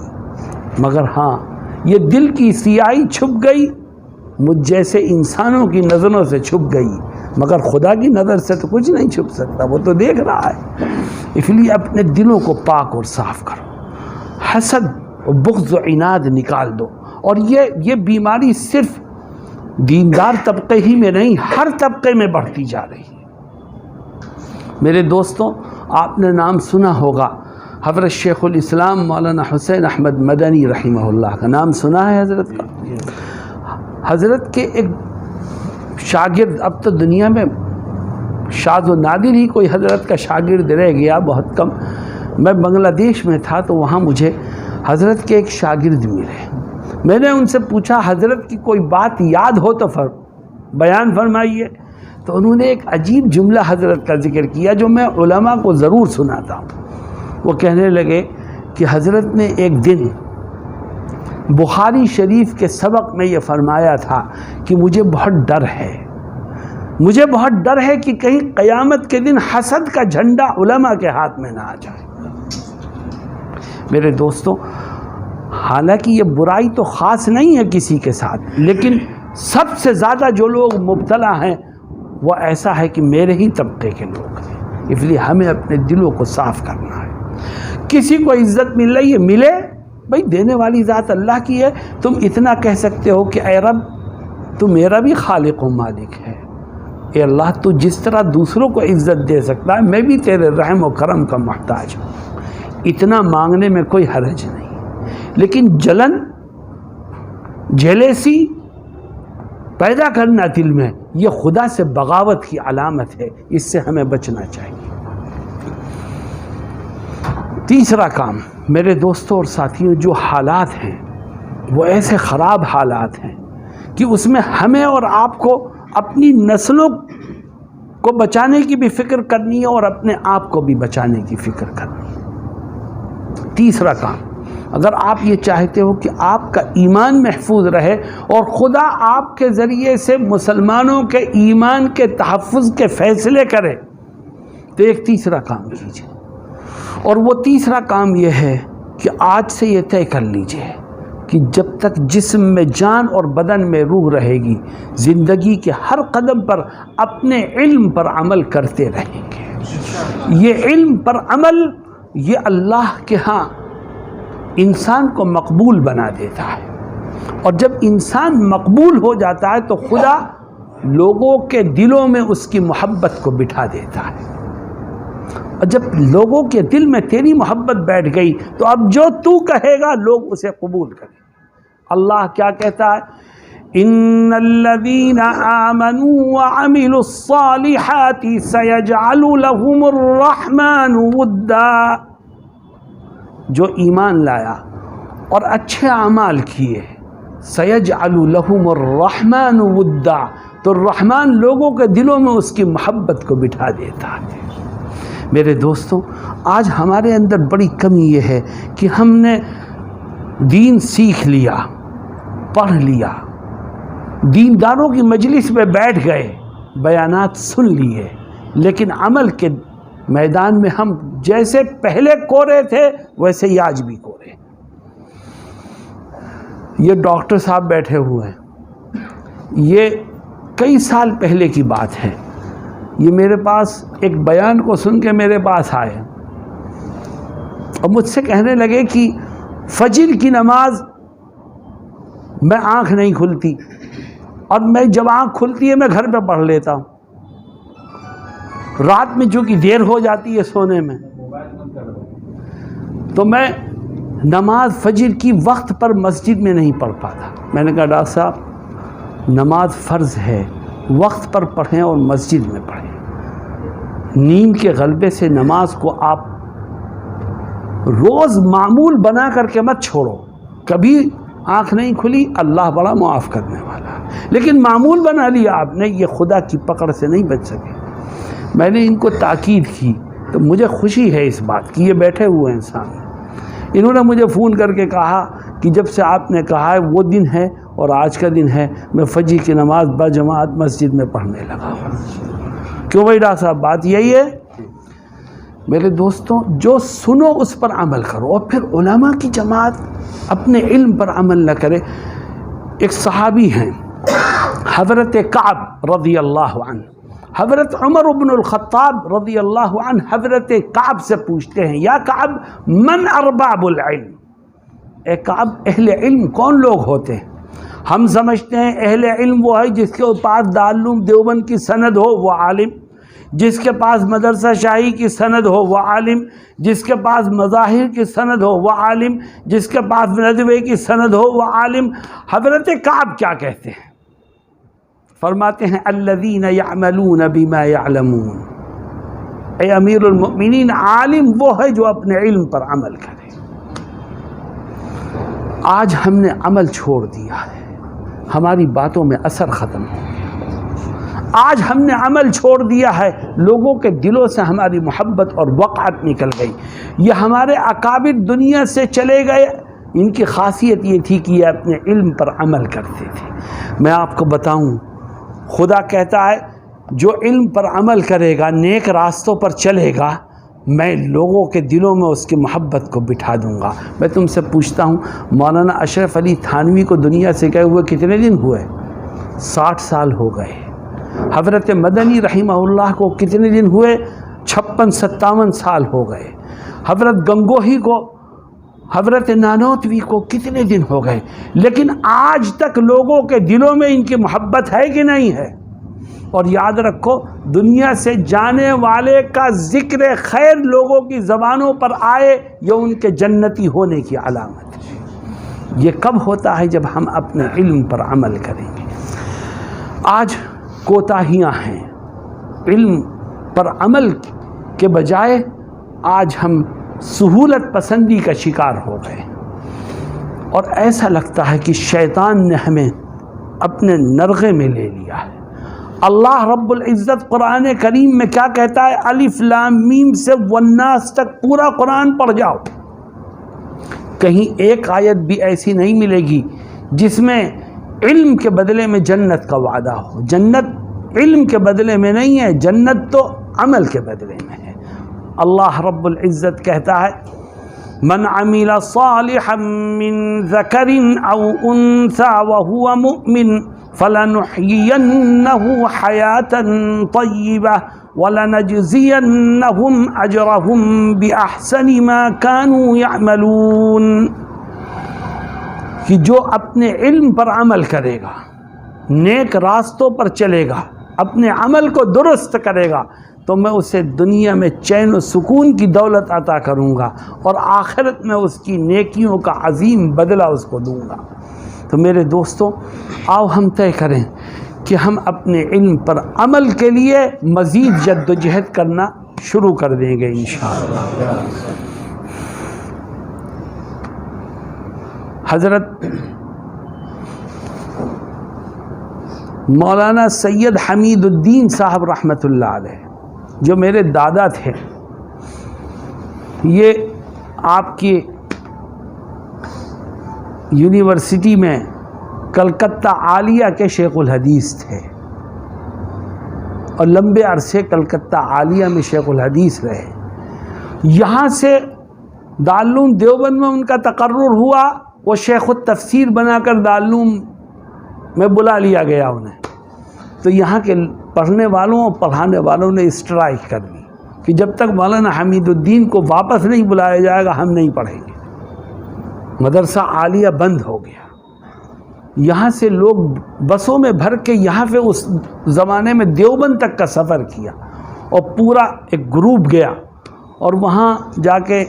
مگر ہاں یہ دل کی سیاہی چھپ گئی مجھ جیسے انسانوں کی نظروں سے چھپ گئی، مگر خدا کی نظر سے تو کچھ نہیں چھپ سکتا، وہ تو دیکھ رہا ہے۔ اس لیے اپنے دلوں کو پاک اور صاف کرو، حسد اور بغض و عناد نکال دو، اور یہ بیماری صرف دیندار طبقے ہی میں نہیں، ہر طبقے میں بڑھتی جا رہی ہے۔ میرے دوستوں، آپ نے نام سنا ہوگا حضرت شیخ الاسلام مولانا حسین احمد مدنی رحمہ اللہ کا، نام سنا ہے حضرت کا؟ حضرت کے ایک شاگرد، اب تو دنیا میں شاذ و نادر ہی کوئی حضرت کا شاگرد رہ گیا، بہت کم۔ میں بنگلہ دیش میں تھا تو وہاں مجھے حضرت کے ایک شاگرد ملے، میں نے ان سے پوچھا حضرت کی کوئی بات یاد ہو تو بیان فرمائیے، تو انہوں نے ایک عجیب جملہ حضرت کا ذکر کیا جو میں علماء کو ضرور سناتا ہوں۔ وہ کہنے لگے کہ حضرت نے ایک دن بخاری شریف کے سبق میں یہ فرمایا تھا کہ مجھے بہت ڈر ہے، مجھے بہت ڈر ہے کہ کہیں قیامت کے دن حسد کا جھنڈا علماء کے ہاتھ میں نہ آ جائے۔ میرے دوستوں، حالانکہ یہ برائی تو خاص نہیں ہے کسی کے ساتھ، لیکن سب سے زیادہ جو لوگ مبتلا ہیں وہ ایسا ہے کہ میرے ہی طبقے کے لوگ ہیں۔ اس لیے ہمیں اپنے دلوں کو صاف کرنا ہے۔ کسی کو عزت مل رہی ہے، ملے بھائی، دینے والی ذات اللہ کی ہے۔ تم اتنا کہہ سکتے ہو کہ اے رب تو میرا بھی خالق و مالک ہے، اے اللہ تو جس طرح دوسروں کو عزت دے سکتا ہے میں بھی تیرے رحم و کرم کا محتاج ہوں۔ اتنا مانگنے میں کوئی حرج نہیں، لیکن جلن، جیلیسی پیدا کرنا دل میں، یہ خدا سے بغاوت کی علامت ہے، اس سے ہمیں بچنا چاہیے۔ تیسرا کام میرے دوستوں اور ساتھیوں، جو حالات ہیں وہ ایسے خراب حالات ہیں کہ اس میں ہمیں اور آپ کو اپنی نسلوں کو بچانے کی بھی فکر کرنی ہے اور اپنے آپ کو بھی بچانے کی فکر کرنی ہے۔ تیسرا کام، اگر آپ یہ چاہتے ہو کہ آپ کا ایمان محفوظ رہے اور خدا آپ کے ذریعے سے مسلمانوں کے ایمان کے تحفظ کے فیصلے کرے، تو ایک تیسرا کام کیجیے، اور وہ تیسرا کام یہ ہے کہ آج سے یہ طے کر لیجئے کہ جب تک جسم میں جان اور بدن میں روح رہے گی، زندگی کے ہر قدم پر اپنے علم پر عمل کرتے رہیں گے۔ یہ علم پر عمل یہ اللہ کے ہاں انسان کو مقبول بنا دیتا ہے، اور جب انسان مقبول ہو جاتا ہے تو خدا لوگوں کے دلوں میں اس کی محبت کو بٹھا دیتا ہے، اور جب لوگوں کے دل میں تیری محبت بیٹھ گئی تو اب جو تو کہے گا لوگ اسے قبول کریں۔ اللہ کیا کہتا ہے؟ ان الذین آمنوا وعملوا الصالحات سیجعل لهم الرحمن ودا، جو ایمان لایا اور اچھے اعمال کیے، سیجعل لهم الرحمن ودا، تو رحمان لوگوں کے دلوں میں اس کی محبت کو بٹھا دیتا ہے۔ میرے دوستوں، آج ہمارے اندر بڑی کمی یہ ہے کہ ہم نے دین سیکھ لیا، پڑھ لیا، دینداروں کی مجلس میں بیٹھ گئے، بیانات سن لیے، لیکن عمل کے میدان میں ہم جیسے پہلے کورے تھے ویسے ہی آج بھی کورے۔ یہ ڈاکٹر صاحب بیٹھے ہوئے ہیں، یہ کئی سال پہلے کی بات ہے، یہ میرے پاس ایک بیان کو سن کے میرے پاس آئے اور مجھ سے کہنے لگے کہ فجر کی نماز میں آنکھ نہیں کھلتی، اور میں جب آنکھ کھلتی ہے میں گھر پہ پڑھ لیتا ہوں، رات میں چونکہ دیر ہو جاتی ہے سونے میں، تو میں نماز فجر کی وقت پر مسجد میں نہیں پڑھ پاتا۔ میں نے کہا ڈاکٹر صاحب نماز فرض ہے، وقت پر پڑھیں اور مسجد میں پڑھیں، نیند کے غلبے سے نماز کو آپ روز معمول بنا کر کے مت چھوڑو۔ کبھی آنکھ نہیں کھلی، اللہ بڑا معاف کرنے والا ہے، لیکن معمول بنا لیا آپ نے، یہ خدا کی پکڑ سے نہیں بچ سکے۔ میں نے ان کو تاکید کی تو مجھے خوشی ہے اس بات کی، یہ بیٹھے ہوئے انسان، انہوں نے مجھے فون کر کے کہا کہ جب سے آپ نے کہا ہے وہ دن ہے اور آج کا دن ہے، میں فجر کی نماز بجماعت مسجد میں پڑھنے لگا ہوں۔ کیوں بھائی ڈاکٹر صاحب بات یہی ہے؟ میرے دوستوں، جو سنو اس پر عمل کرو، اور پھر علماء کی جماعت اپنے علم پر عمل نہ کرے۔ ایک صحابی ہیں حضرت کعب رضی اللہ عنہ، حضرت عمر بن الخطاب رضی اللہ عنہ حضرت کعب سے پوچھتے ہیں، یا کعب من ارباب العلم، اے کعب اہل علم کون لوگ ہوتے ہیں؟ ہم سمجھتے ہیں اہل علم وہ ہے جس کے پاس دارالعلوم دیوبند کی سند ہو وہ عالم، جس کے پاس مدرسہ شاہی کی سند ہو وہ عالم، جس کے پاس مظاہر کی سند ہو وہ عالم، جس کے پاس ندوے کی سند ہو وہ عالم۔ حضرت کعب کیا کہتے ہیں؟ فرماتے ہیں الذین یعملون بما یعلمون، اے امیر المؤمنین عالم وہ ہے جو اپنے علم پر عمل کرے۔ آج ہم نے عمل چھوڑ دیا ہے، ہماری باتوں میں اثر ختم ہو گیا، آج ہم نے عمل چھوڑ دیا ہے، لوگوں کے دلوں سے ہماری محبت اور وقعت نکل گئی۔ یہ ہمارے اکابر دنیا سے چلے گئے، ان کی خاصیت یہ تھی کہ یہ اپنے علم پر عمل کرتے تھے۔ میں آپ کو بتاؤں، خدا کہتا ہے جو علم پر عمل کرے گا، نیک راستوں پر چلے گا، میں لوگوں کے دلوں میں اس کی محبت کو بٹھا دوں گا۔ میں تم سے پوچھتا ہوں، مولانا اشرف علی تھانوی کو دنیا سے گئے ہوئے کتنے دن ہوئے؟ 60 سال ہو گئے۔ حضرت مدنی رحمہ اللہ کو کتنے دن ہوئے؟ 56-57 سال ہو گئے۔ حضرت گنگوہی کو، حضرت نانوتوی کو کتنے دن ہو گئے، لیکن آج تک لوگوں کے دلوں میں ان کی محبت ہے کہ نہیں ہے؟ اور یاد رکھو، دنیا سے جانے والے کا ذکر خیر لوگوں کی زبانوں پر آئے، یہ ان کے جنتی ہونے کی علامت ہے۔ یہ کب ہوتا ہے؟ جب ہم اپنے علم پر عمل کریں گے۔ آج کوتاہیاں ہیں، علم پر عمل کے بجائے آج ہم سہولت پسندی کا شکار ہو گئے، اور ایسا لگتا ہے کہ شیطان نے ہمیں اپنے نرغے میں لے لیا ہے۔ اللہ رب العزت قرآن کریم میں کیا کہتا ہے؟ الف لام میم سے والناس تک پورا قرآن پڑھ جاؤ، کہیں ایک آیت بھی ایسی نہیں ملے گی جس میں علم کے بدلے میں جنت کا وعدہ ہو۔ جنت علم کے بدلے میں نہیں ہے، جنت تو عمل کے بدلے میں ہے۔ اللہ رب العزت کہتا ہے من عمل صالحا من ذکر او انثى وهو مؤمن فلنحيينه حياة طيبة وَلَنَجْزِيَنَّهُمْ أَجْرَهُمْ بِأَحْسَنِ مَا كَانُوا يَعْمَلُونَ، کہ جو اپنے علم پر عمل کرے گا، نیک راستوں پر چلے گا، اپنے عمل کو درست کرے گا، تو میں اسے دنیا میں چین و سکون کی دولت عطا کروں گا اور آخرت میں اس کی نیکیوں کا عظیم بدلہ اس کو دوں گا۔ تو میرے دوستوں، آؤ ہم طے کریں کہ ہم اپنے علم پر عمل کے لیے مزید جد و جہد کرنا شروع کر دیں گے انشاءاللہ۔ حضرت مولانا سید حمید الدین صاحب رحمۃ اللہ علیہ، جو میرے دادا تھے، یہ آپ کی یونیورسٹی میں کلکتہ عالیہ کے شیخ الحدیث تھے اور لمبے عرصے کلکتہ عالیہ میں شیخ الحدیث رہے۔ یہاں سے دارالعلوم دیوبند میں ان کا تقرر ہوا، وہ شیخ التفسیر بنا کر دارالعلوم میں بلا لیا گیا انہیں۔ تو یہاں کے پڑھنے والوں اور پڑھانے والوں نے اسٹرائک کر دی کہ جب تک مولانا حمید الدین کو واپس نہیں بلایا جائے گا ہم نہیں پڑھیں گے۔ مدرسہ عالیہ بند ہو گیا۔ یہاں سے لوگ بسوں میں بھر کے یہاں پہ اس زمانے میں دیوبند تک کا سفر کیا اور پورا ایک گروپ گیا اور وہاں جا کے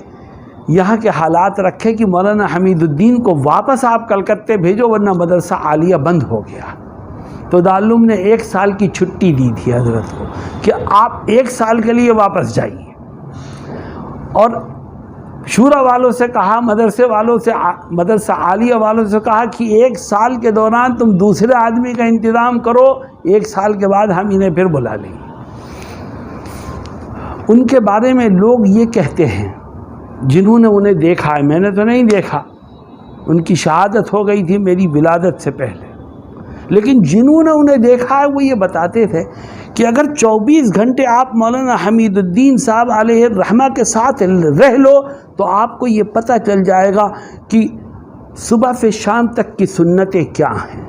یہاں کے حالات رکھے کہ مولانا حمید الدین کو واپس آپ کلکتے بھیجو ورنہ مدرسہ عالیہ بند ہو گیا۔ تو دارالعلوم نے 1 سال کی چھٹی دی تھی حضرت کو کہ آپ 1 سال کے لیے واپس جائیے، اور شورا والوں سے کہا، مدرسے والوں سے، مدرسہ عالیہ والوں سے کہا کہ 1 سال کے دوران تم دوسرے آدمی کا انتظام کرو، 1 سال کے بعد ہم انہیں پھر بلا لیں گے۔ ان کے بارے میں لوگ یہ کہتے ہیں جنہوں نے انہیں دیکھا ہے، میں نے تو نہیں دیکھا، ان کی شہادت ہو گئی تھی میری ولادت سے پہلے، لیکن جنہوں نے انہیں دیکھا ہے وہ یہ بتاتے تھے کہ اگر 24 گھنٹے آپ مولانا حمید الدین صاحب علیہ الرحمہ کے ساتھ رہ لو تو آپ کو یہ پتہ چل جائے گا کہ صبح سے شام تک کی سنتیں کیا ہیں۔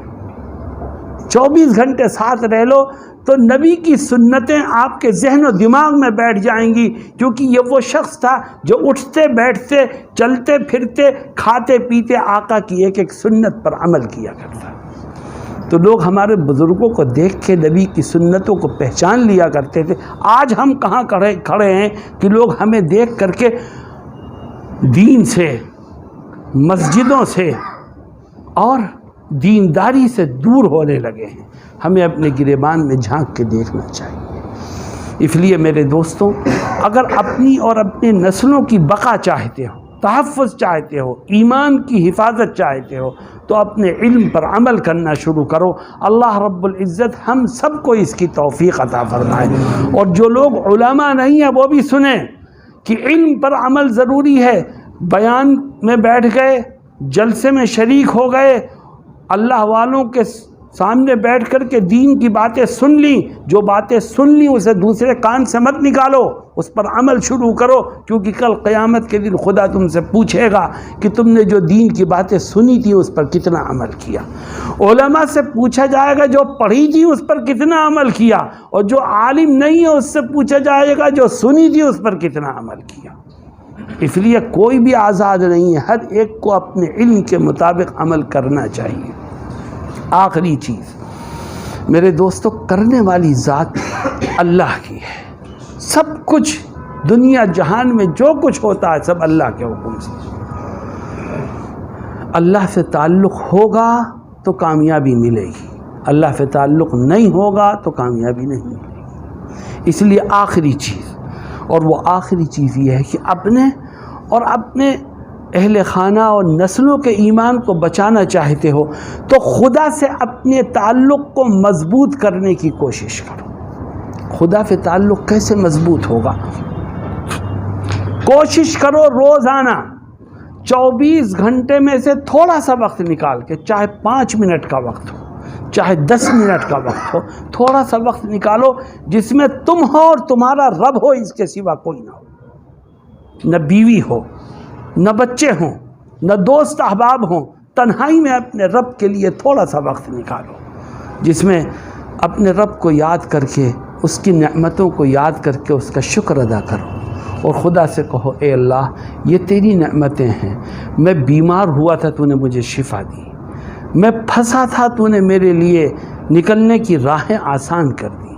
24 گھنٹے ساتھ رہ لو تو نبی کی سنتیں آپ کے ذہن و دماغ میں بیٹھ جائیں گی، کیونکہ یہ وہ شخص تھا جو اٹھتے بیٹھتے چلتے پھرتے کھاتے پیتے آقا کی ایک ایک سنت پر عمل کیا کرتا۔ تو لوگ ہمارے بزرگوں کو دیکھ کے نبی کی سنتوں کو پہچان لیا کرتے تھے۔ آج ہم کہاں کھڑے ہیں کہ لوگ ہمیں دیکھ کر کے دین سے، مسجدوں سے اور دینداری سے دور ہونے لگے ہیں۔ ہمیں اپنے گریبان میں جھانک کے دیکھنا چاہیے۔ اس لیے میرے دوستوں، اگر اپنی اور اپنے نسلوں کی بقا چاہتے ہو، تحفظ چاہتے ہو، ایمان کی حفاظت چاہتے ہو، تو اپنے علم پر عمل کرنا شروع کرو۔ اللہ رب العزت ہم سب کو اس کی توفیق عطا فرمائے۔ اور جو لوگ علماء نہیں ہیں وہ بھی سنیں کہ علم پر عمل ضروری ہے۔ بیان میں بیٹھ گئے، جلسے میں شریک ہو گئے، اللہ والوں کے سامنے بیٹھ کر کے دین کی باتیں سن لی، جو باتیں سن لی اسے دوسرے کان سے مت نکالو، اس پر عمل شروع کرو، کیونکہ کل قیامت کے دن خدا تم سے پوچھے گا کہ تم نے جو دین کی باتیں سنی تھی اس پر کتنا عمل کیا۔ علماء سے پوچھا جائے گا جو پڑھی تھی اس پر کتنا عمل کیا، اور جو عالم نہیں ہے اس سے پوچھا جائے گا جو سنی تھی اس پر کتنا عمل کیا۔ اس لیے کوئی بھی آزاد نہیں ہے، ہر ایک کو اپنے علم کے مطابق عمل کرنا چاہیے۔ آخری چیز میرے دوستو، کرنے والی ذات اللہ کی ہے۔ سب کچھ دنیا جہان میں جو کچھ ہوتا ہے سب اللہ کے حکم سے۔ اللہ سے تعلق ہوگا تو کامیابی ملے گی، اللہ سے تعلق نہیں ہوگا تو کامیابی نہیں ملے گی۔ اس لیے آخری چیز، اور وہ آخری چیز یہ ہے کہ اپنے اور اپنے اہل خانہ اور نسلوں کے ایمان کو بچانا چاہتے ہو تو خدا سے اپنے تعلق کو مضبوط کرنے کی کوشش کرو۔ خدا سے تعلق کیسے مضبوط ہوگا؟ کوشش کرو روزانہ 24 گھنٹے میں سے تھوڑا سا وقت نکال کے، چاہے 5 منٹ کا وقت ہو، چاہے 10 منٹ کا وقت ہو، تھوڑا سا وقت نکالو جس میں تم ہو اور تمہارا رب ہو، اس کے سوا کوئی نہ ہو، نہ بیوی ہو، نہ بچے ہوں، نہ دوست احباب ہوں، تنہائی میں اپنے رب کے لیے تھوڑا سا وقت نکالو، جس میں اپنے رب کو یاد کر کے، اس کی نعمتوں کو یاد کر کے اس کا شکر ادا کرو، اور خدا سے کہو اے اللہ یہ تیری نعمتیں ہیں، میں بیمار ہوا تھا تو نے مجھے شفا دی، میں پھنسا تھا تو نے میرے لیے نکلنے کی راہیں آسان کر دی،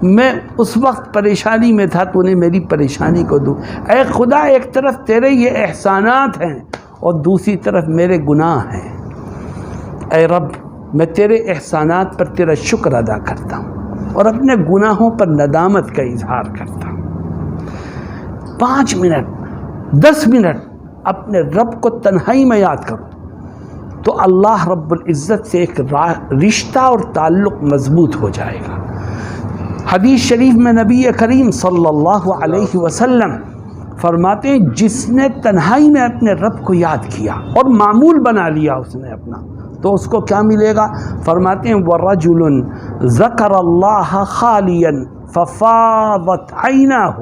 میں اس وقت پریشانی میں تھا تو نے میری پریشانی کو دور۔ اے خدا ایک طرف تیرے یہ احسانات ہیں اور دوسری طرف میرے گناہ ہیں، اے رب میں تیرے احسانات پر تیرا شکر ادا کرتا ہوں اور اپنے گناہوں پر ندامت کا اظہار کرتا ہوں۔ 5 منٹ 10 منٹ اپنے رب کو تنہائی میں یاد کرو تو اللہ رب العزت سے ایک رشتہ اور تعلق مضبوط ہو جائے گا۔ حدیث شریف میں نبی کریم صلی اللہ علیہ وسلم فرماتے ہیں جس نے تنہائی میں اپنے رب کو یاد کیا اور معمول بنا لیا اس نے اپنا، تو اس کو کیا ملے گا؟ فرماتے ہیں وَرَجُلٌ ذَكَرَ اللَّهَ خَالِيًا فَفَاضَتْ عَيْنَاهُ،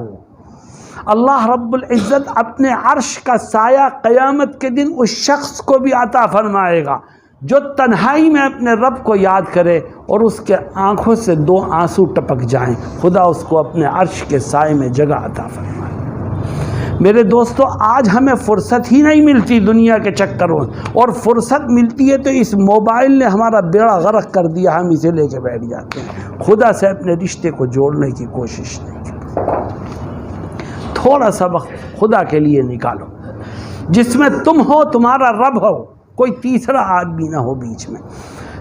اللہ رب العزت اپنے عرش کا سایہ قیامت کے دن اس شخص کو بھی عطا فرمائے گا جو تنہائی میں اپنے رب کو یاد کرے اور اس کے آنکھوں سے 2 آنسو ٹپک جائیں، خدا اس کو اپنے عرش کے سائے میں جگہ عطا فرمائے۔ میرے دوستو آج ہمیں فرصت ہی نہیں ملتی دنیا کے چکروں، اور فرصت ملتی ہے تو اس موبائل نے ہمارا بیڑا غرق کر دیا، ہم اسے لے کے بیٹھ جاتے ہیں، خدا سے اپنے رشتے کو جوڑنے کی کوشش نہیں کرتے۔ تھوڑا سا وقت خدا کے لیے نکالو جس میں تم ہو، تمہارا رب ہو، کوئی تیسرا آدمی نہ ہو بیچ میں۔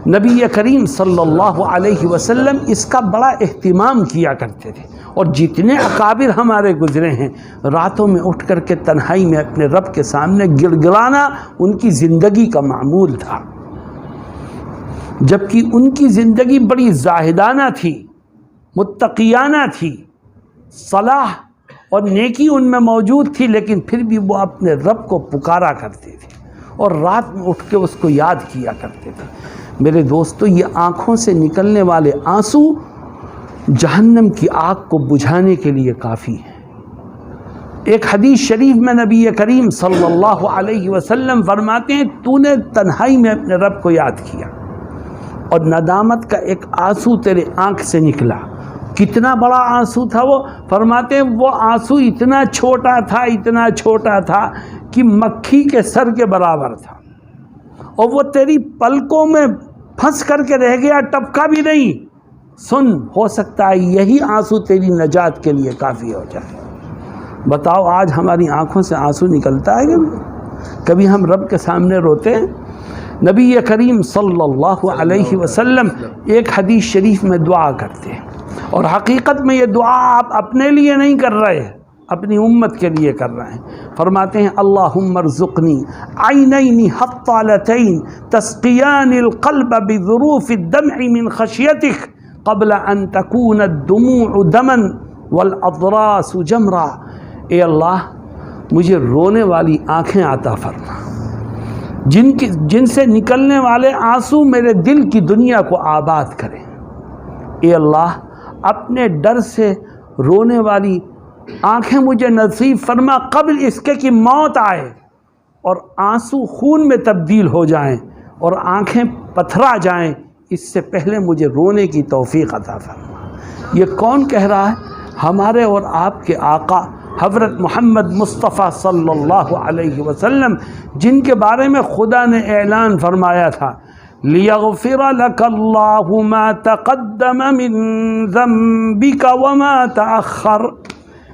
نبی کریم صلی اللہ علیہ وسلم اس کا بڑا اہتمام کیا کرتے تھے، اور جتنے اکابر ہمارے گزرے ہیں راتوں میں اٹھ کر کے تنہائی میں اپنے رب کے سامنے گڑ گڑانا ان کی زندگی کا معمول تھا، جبکہ ان کی زندگی بڑی زاہدانہ تھی، متقیانہ تھی، صلاح اور نیکی ان میں موجود تھی، لیکن پھر بھی وہ اپنے رب کو پکارا کرتے تھے اور رات میں اٹھ کے اس کو یاد کیا کرتے تھے۔ میرے دوستو یہ آنکھوں سے نکلنے والے آنسو جہنم کی آگ کو بجھانے کے لیے کافی ہیں۔ ایک حدیث شریف میں نبی کریم صلی اللہ علیہ وسلم فرماتے ہیں تو نے تنہائی میں اپنے رب کو یاد کیا اور ندامت کا ایک آنسو تیرے آنکھ سے نکلا، کتنا بڑا آنسو تھا وہ؟ فرماتے ہیں وہ آنسو اتنا چھوٹا تھا کہ مکھی کے سر کے برابر تھا، اور وہ تیری پلکوں میں پھنس کر کے رہ گیا، ٹپکا بھی نہیں۔ سن، ہو سکتا ہے یہی آنسو تیری نجات کے لیے کافی ہو جائے۔ بتاؤ آج ہماری آنکھوں سے آنسو نکلتا ہے کبھی ہم رب کے سامنے روتے ہیں؟ نبی کریم صلی اللہ علیہ وسلم ایک حدیث شریف میں دعا کرتے ہیں، اور حقیقت میں یہ دعا آپ اپنے لیے نہیں کر رہے ہیں، اپنی امت کے لیے کر رہے ہیں۔ فرماتے ہیں اللہم ارزقنی عینین حطالتین تسقیان القلب بظروف الدمع من خشیتک قبل ان تکون الدموع دما والاضراس جمرا۔ اے اللہ مجھے رونے والی آنکھیں عطا فرما، جن سے نکلنے والے آنسو میرے دل کی دنیا کو آباد کریں۔ اے اللہ اپنے ڈر سے رونے والی آنکھیں مجھے نصیب فرما قبل اس کے کہ موت آئے اور آنسو خون میں تبدیل ہو جائیں اور آنکھیں پتھرا جائیں، اس سے پہلے مجھے رونے کی توفیق عطا فرما۔ یہ کون کہہ رہا ہے؟ ہمارے اور آپ کے آقا حضرت محمد مصطفیٰ صلی اللہ علیہ وسلم، جن کے بارے میں خدا نے اعلان فرمایا تھا لِيَغْفِرَ لَكَ اللَّهُ مَا تَقَدَّمَ مِن ذَنبِكَ وَمَا تَأَخَّرَ۔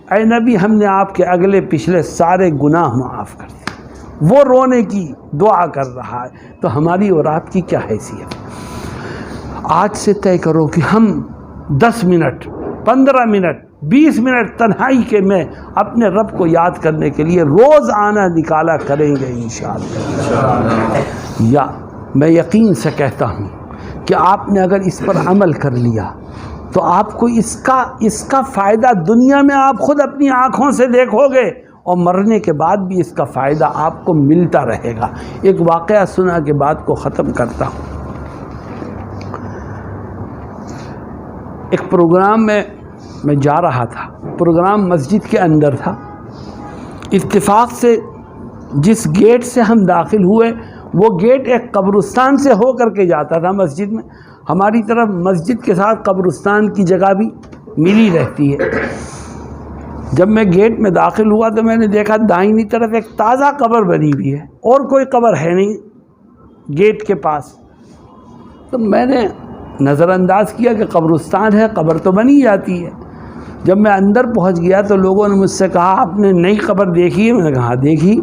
اے نبی ہم نے آپ کے اگلے پچھلے سارے گناہ معاف کر دیے۔ وہ رونے کی دعا کر رہا ہے تو ہماری اور آپ کی کیا حیثیت؟ آج سے طے کرو کہ ہم 10 منٹ 15 منٹ 20 منٹ تنہائی کے میں اپنے رب کو یاد کرنے کے لیے روز آنا نکالا کریں گے انشاءاللہ۔ یا میں یقین سے کہتا ہوں کہ آپ نے اگر اس پر عمل کر لیا تو آپ کو اس کا فائدہ دنیا میں آپ خود اپنی آنکھوں سے دیکھو گے، اور مرنے کے بعد بھی اس کا فائدہ آپ کو ملتا رہے گا۔ ایک واقعہ سنا کے بات کو ختم کرتا ہوں۔ ایک پروگرام میں جا رہا تھا، پروگرام مسجد کے اندر تھا، اتفاق سے جس گیٹ سے ہم داخل ہوئے وہ گیٹ ایک قبرستان سے ہو کر کے جاتا تھا مسجد میں. ہماری طرف مسجد کے ساتھ قبرستان کی جگہ بھی ملی رہتی ہے. جب میں گیٹ میں داخل ہوا تو میں نے دیکھا دائنی طرف ایک تازہ قبر بنی ہوئی ہے اور کوئی قبر ہے نہیں گیٹ کے پاس. تو میں نے نظر انداز کیا کہ قبرستان ہے، قبر تو بنی جاتی ہے. جب میں اندر پہنچ گیا تو لوگوں نے مجھ سے کہا آپ نے نئی قبر دیکھی ہے؟ میں نے کہا ہاں دیکھی.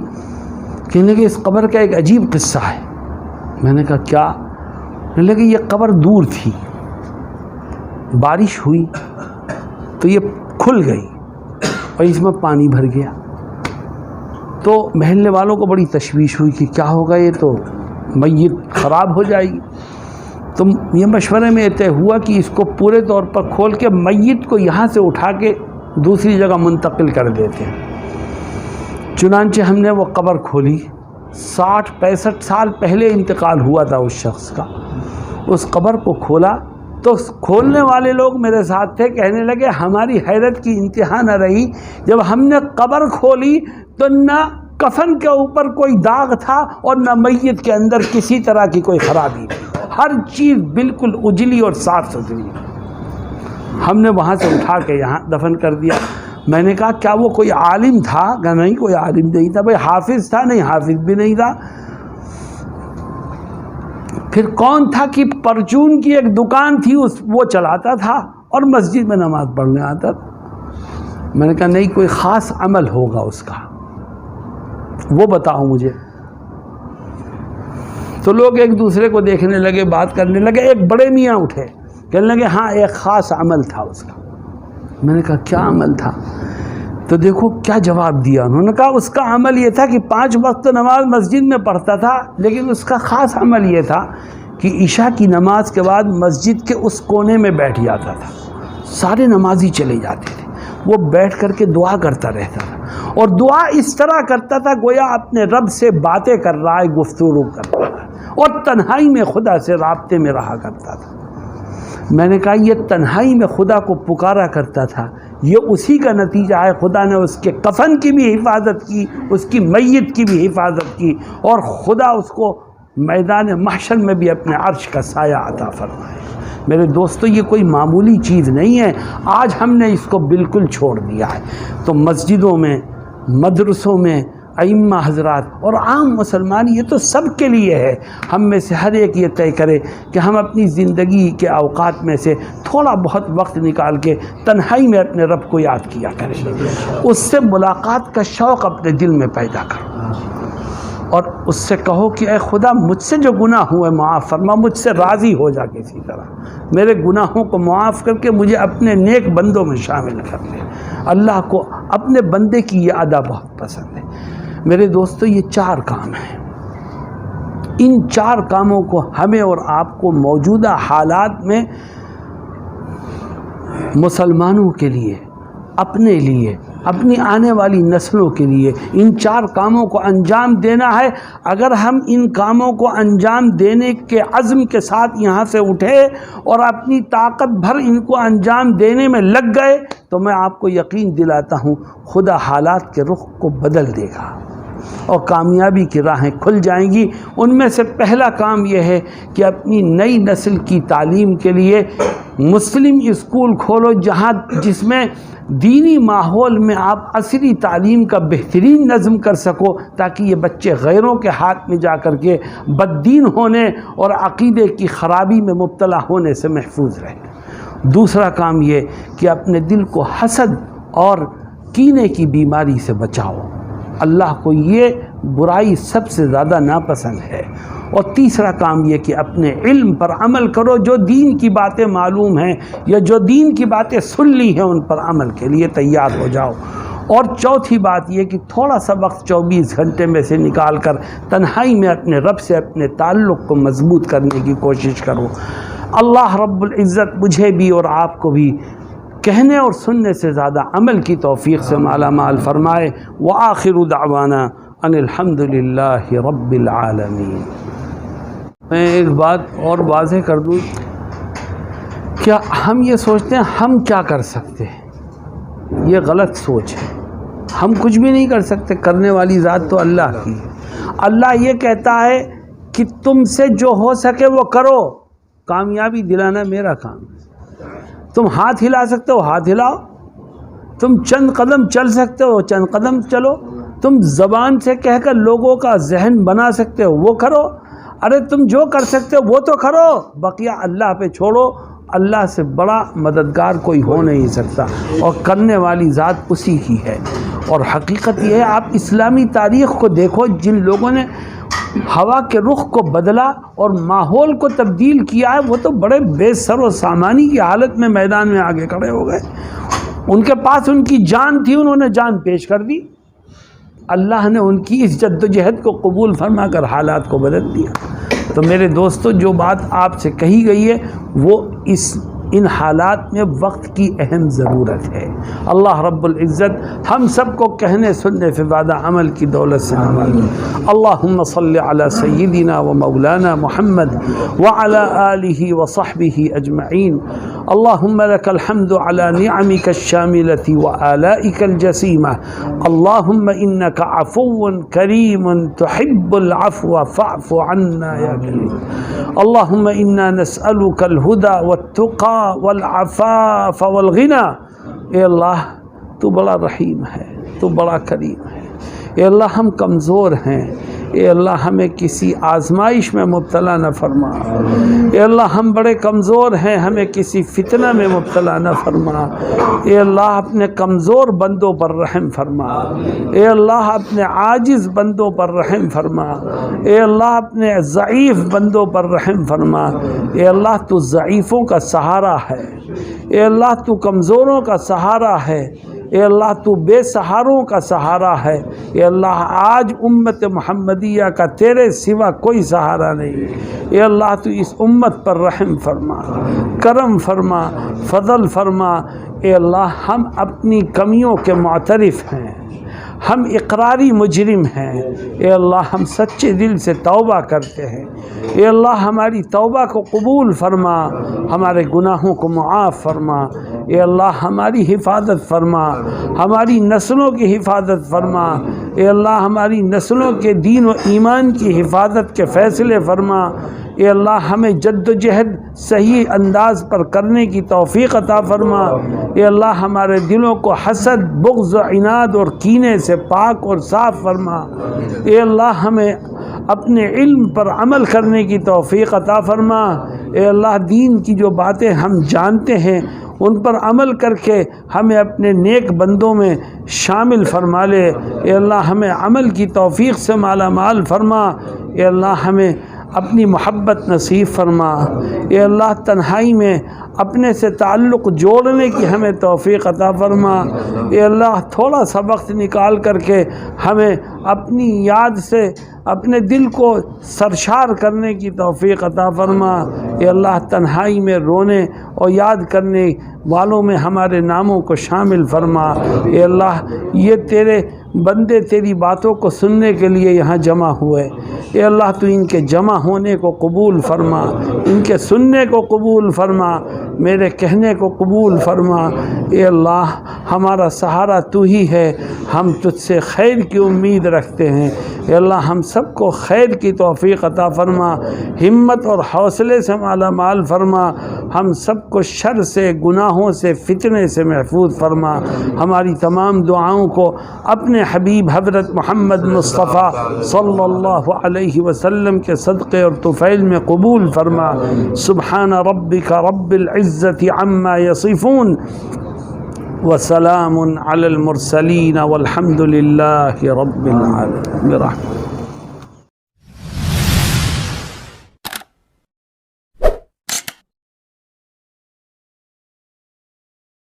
کہنے کہ اس قبر کا ایک عجیب قصہ ہے. میں نے کہا کیا؟ کہنے لگے یہ قبر دور تھی، بارش ہوئی تو یہ کھل گئی اور اس میں پانی بھر گیا. تو محلے والوں کو بڑی تشویش ہوئی کہ کیا ہوگا، یہ تو میت خراب ہو جائے گی. تو یہ مشورے میں طے ہوا کہ اس کو پورے طور پر کھول کے میت کو یہاں سے اٹھا کے دوسری جگہ منتقل کر دیتے ہیں. چنانچہ ہم نے وہ قبر کھولی. 60-65 سال پہلے انتقال ہوا تھا اس شخص کا. اس قبر کو کھولا تو کھولنے والے لوگ میرے ساتھ تھے. کہنے لگے ہماری حیرت کی انتہا نہ رہی جب ہم نے قبر کھولی تو نہ کفن کے اوپر کوئی داغ تھا اور نہ میت کے اندر کسی طرح کی کوئی خرابی تھی. ہر چیز بالکل اجلی اور صاف ستھری. ہم نے وہاں سے اٹھا کے یہاں دفن کر دیا. میں نے کہا کیا وہ کوئی عالم تھا؟ کہ نہیں کوئی عالم نہیں تھا. بھائی حافظ تھا؟ نہیں حافظ بھی نہیں تھا. پھر کون تھا کہ پرچون کی ایک دکان تھی وہ چلاتا تھا اور مسجد میں نماز پڑھنے آتا تھا. میں نے کہا نہیں کوئی خاص عمل ہوگا اس کا، وہ بتاؤ مجھے. تو لوگ ایک دوسرے کو دیکھنے لگے، بات کرنے لگے. ایک بڑے میاں اٹھے، کہنے لگے ہاں ایک خاص عمل تھا اس کا. میں نے کہا کیا عمل تھا؟ تو دیکھو کیا جواب دیا انہوں نے. کہا اس کا عمل یہ تھا کہ 5 وقت نماز مسجد میں پڑھتا تھا، لیکن اس کا خاص عمل یہ تھا کہ عشاء کی نماز کے بعد مسجد کے اس کونے میں بیٹھ جاتا تھا. سارے نمازی چلے جاتے تھے، وہ بیٹھ کر کے دعا کرتا رہتا تھا. اور دعا اس طرح کرتا تھا گویا اپنے رب سے باتیں کر رہا ہے، گفتگو کر رہا ہے، اور تنہائی میں خدا سے رابطے میں رہا کرتا تھا. میں نے کہا یہ تنہائی میں خدا کو پکارا کرتا تھا، یہ اسی کا نتیجہ ہے. خدا نے اس کے کفن کی بھی حفاظت کی، اس کی میت کی بھی حفاظت کی، اور خدا اس کو میدان محشر میں بھی اپنے عرش کا سایہ عطا فرمائے. میرے دوستو یہ کوئی معمولی چیز نہیں ہے. آج ہم نے اس کو بالکل چھوڑ دیا ہے. تو مسجدوں میں، مدرسوں میں ائمہ حضرات اور عام مسلمان، یہ تو سب کے لیے ہے. ہم میں سے ہر ایک یہ طے کرے کہ ہم اپنی زندگی کے اوقات میں سے تھوڑا بہت وقت نکال کے تنہائی میں اپنے رب کو یاد کیا کریں. اس سے ملاقات کا شوق اپنے دل میں پیدا کرو اور اس سے کہو کہ اے خدا مجھ سے جو گناہ ہوئے معاف فرما، مجھ سے راضی ہو جا کسی طرح، میرے گناہوں کو معاف کر کے مجھے اپنے نیک بندوں میں شامل کر لے. اللہ کو اپنے بندے کی یہ ادا بہت پسند ہے. میرے دوستو یہ 4 کام ہیں. ان 4 کاموں کو ہمیں اور آپ کو موجودہ حالات میں مسلمانوں کے لیے، اپنے لیے، اپنی آنے والی نسلوں کے لیے ان 4 کاموں کو انجام دینا ہے. اگر ہم ان کاموں کو انجام دینے کے عزم کے ساتھ یہاں سے اٹھے اور اپنی طاقت بھر ان کو انجام دینے میں لگ گئے تو میں آپ کو یقین دلاتا ہوں خدا حالات کے رخ کو بدل دے گا اور کامیابی کی راہیں کھل جائیں گی. ان میں سے پہلا کام یہ ہے کہ اپنی نئی نسل کی تعلیم کے لیے مسلم اسکول کھولو، جس میں دینی ماحول میں آپ عصری تعلیم کا بہترین نظم کر سکو، تاکہ یہ بچے غیروں کے ہاتھ میں جا کر کے بددین ہونے اور عقیدے کی خرابی میں مبتلا ہونے سے محفوظ رہیں. دوسرا کام یہ کہ اپنے دل کو حسد اور کینے کی بیماری سے بچاؤ. اللہ کو یہ برائی سب سے زیادہ ناپسند ہے. اور تیسرا کام یہ کہ اپنے علم پر عمل کرو، جو دین کی باتیں معلوم ہیں یا جو دین کی باتیں سن لی ہیں ان پر عمل کے لیے تیار ہو جاؤ. اور چوتھی بات یہ کہ تھوڑا سا وقت 24 گھنٹے میں سے نکال کر تنہائی میں اپنے رب سے اپنے تعلق کو مضبوط کرنے کی کوشش کرو. اللہ رب العزت مجھے بھی اور آپ کو بھی کہنے اور سننے سے زیادہ عمل کی توفیق سے مالا مال فرمائے. وآخر دعوانا ان الحمد للہ رب العالمین. میں ایک بات اور واضح کر دوں، کیا ہم یہ سوچتے ہیں ہم کیا کر سکتے ہیں؟ یہ غلط سوچ ہے. ہم کچھ بھی نہیں کر سکتے، کرنے والی ذات تو اللہ کی ہے۔ اللہ یہ کہتا ہے کہ تم سے جو ہو سکے وہ کرو، کامیابی دلانا میرا کام ہے۔ تم ہاتھ ہلا سکتے ہو ہاتھ ہلاؤ، تم چند قدم چل سکتے ہو چند قدم چلو، تم زبان سے کہہ کر لوگوں کا ذہن بنا سکتے ہو وہ کرو، ارے تم جو کر سکتے ہو وہ تو کرو، بقیہ اللہ پہ چھوڑو۔ اللہ سے بڑا مددگار کوئی ہو نہیں سکتا، اور کرنے والی ذات اسی کی ہے۔ اور حقیقت یہ ہے، آپ اسلامی تاریخ کو دیکھو، جن لوگوں نے ہوا کے رخ کو بدلا اور ماحول کو تبدیل کیا ہے، وہ تو بڑے بے سر و سامانی کی حالت میں میدان میں آگے کھڑے ہو گئے۔ ان کے پاس ان کی جان تھی، انہوں نے جان پیش کر دی، اللہ نے ان کی اس جد و جہد کو قبول فرما کر حالات کو بدل دیا۔ تو میرے دوستو، جو بات آپ سے کہی گئی ہے وہ ان حالات میں وقت کی اہم ضرورت ہے۔ اللہ رب العزت ہم سب کو کہنے سننے فی وعدہ عمل کی دولت سے نوازے۔ اللہم صلی علی سیدنا و مولانا محمد وعلی آلہ وصحبہ اجمعین۔ اللہم لک الحمد علی نعمک الشاملۃ وآلائک الجسیمہ۔ اللہم انک عفو کریم تحب العفو فاعف عنا یا کریم۔ اللہم انا نسألک الہدی والتقی والعفاف والغنی۔ اے اللہ تو بڑا رحیم ہے، تو بڑا کریم ہے۔ اے اللہ ہم کمزور ہیں، اے اللہ ہمیں کسی آزمائش میں مبتلا نہ فرما۔ اے اللہ ہم بڑے کمزور ہیں، ہمیں کسی فتنہ میں مبتلا نہ فرما۔ اے اللہ اپنے کمزور بندوں پر رحم فرما۔ اے اللہ اپنے عاجز بندوں پر رحم فرما۔ اے اللہ اپنے ضعیف بندوں پر رحم فرما۔ اے اللہ تو ضعیفوں کا سہارا ہے، اے اللہ تو کمزوروں کا سہارا ہے، اے اللہ تو بے سہاروں کا سہارا ہے۔ اے اللہ آج امت محمدیہ کا تیرے سوا کوئی سہارا نہیں۔ اے اللہ تو اس امت پر رحم فرما، کرم فرما، فضل فرما۔ اے اللہ ہم اپنی کمیوں کے معترف ہیں، ہم اقراری مجرم ہیں۔ اے اللہ ہم سچے دل سے توبہ کرتے ہیں۔ اے اللہ ہماری توبہ کو قبول فرما، ہمارے گناہوں کو معاف فرما۔ اے اللہ ہماری حفاظت فرما، ہماری نسلوں کی حفاظت فرما۔ اے اللہ ہماری نسلوں کے دین و ایمان کی حفاظت کے فیصلے فرما۔ اے اللہ ہمیں جد و جہد صحیح انداز پر کرنے کی توفیق عطا فرما۔ اے اللہ ہمارے دلوں کو حسد، بغض و عناد اور کینے سے پاک اور صاف فرما۔ اے اللہ ہمیں اپنے علم پر عمل کرنے کی توفیق عطا فرما۔ اے اللہ دین کی جو باتیں ہم جانتے ہیں ان پر عمل کر کے ہمیں اپنے نیک بندوں میں شامل فرما لے۔ اے اللہ ہمیں عمل کی توفیق سے مالا مال فرما۔ اے اللہ ہمیں اپنی محبت نصیب فرما۔ اے اللہ تنہائی میں اپنے سے تعلق جوڑنے کی ہمیں توفیق عطا فرما۔ اے اللہ تھوڑا سا وقت نکال کر کے ہمیں اپنی یاد سے اپنے دل کو سرشار کرنے کی توفیق عطا فرما۔ اے اللہ تنہائی میں رونے اور یاد کرنے والوں میں ہمارے ناموں کو شامل فرما۔ اے اللہ یہ تیرے بندے تیری باتوں کو سننے کے لیے یہاں جمع ہوئے، اے اللہ تو ان کے جمع ہونے کو قبول فرما، ان کے سننے کو قبول فرما، میرے کہنے کو قبول فرما۔ اے اللہ ہمارا سہارا تو ہی ہے، ہم تجھ سے خیر کی امید رکھتے ہیں۔ اے اللہ ہم سب کو خیر کی توفیق عطا فرما، ہمت اور حوصلے سے مالا مال فرما، ہم سب کو شر سے، گناہوں سے، فتنے سے محفوظ فرما۔ ہماری تمام دعاؤں کو اپنے حبیب حضرت محمد مصطفیٰ صلی اللہ علیہ وسلم کے صدقے اور طفیل میں قبول فرما۔ سبحان ربک رب العزت عما یصفون وسلام علی المرسلین والحمد للہ رب العالمین۔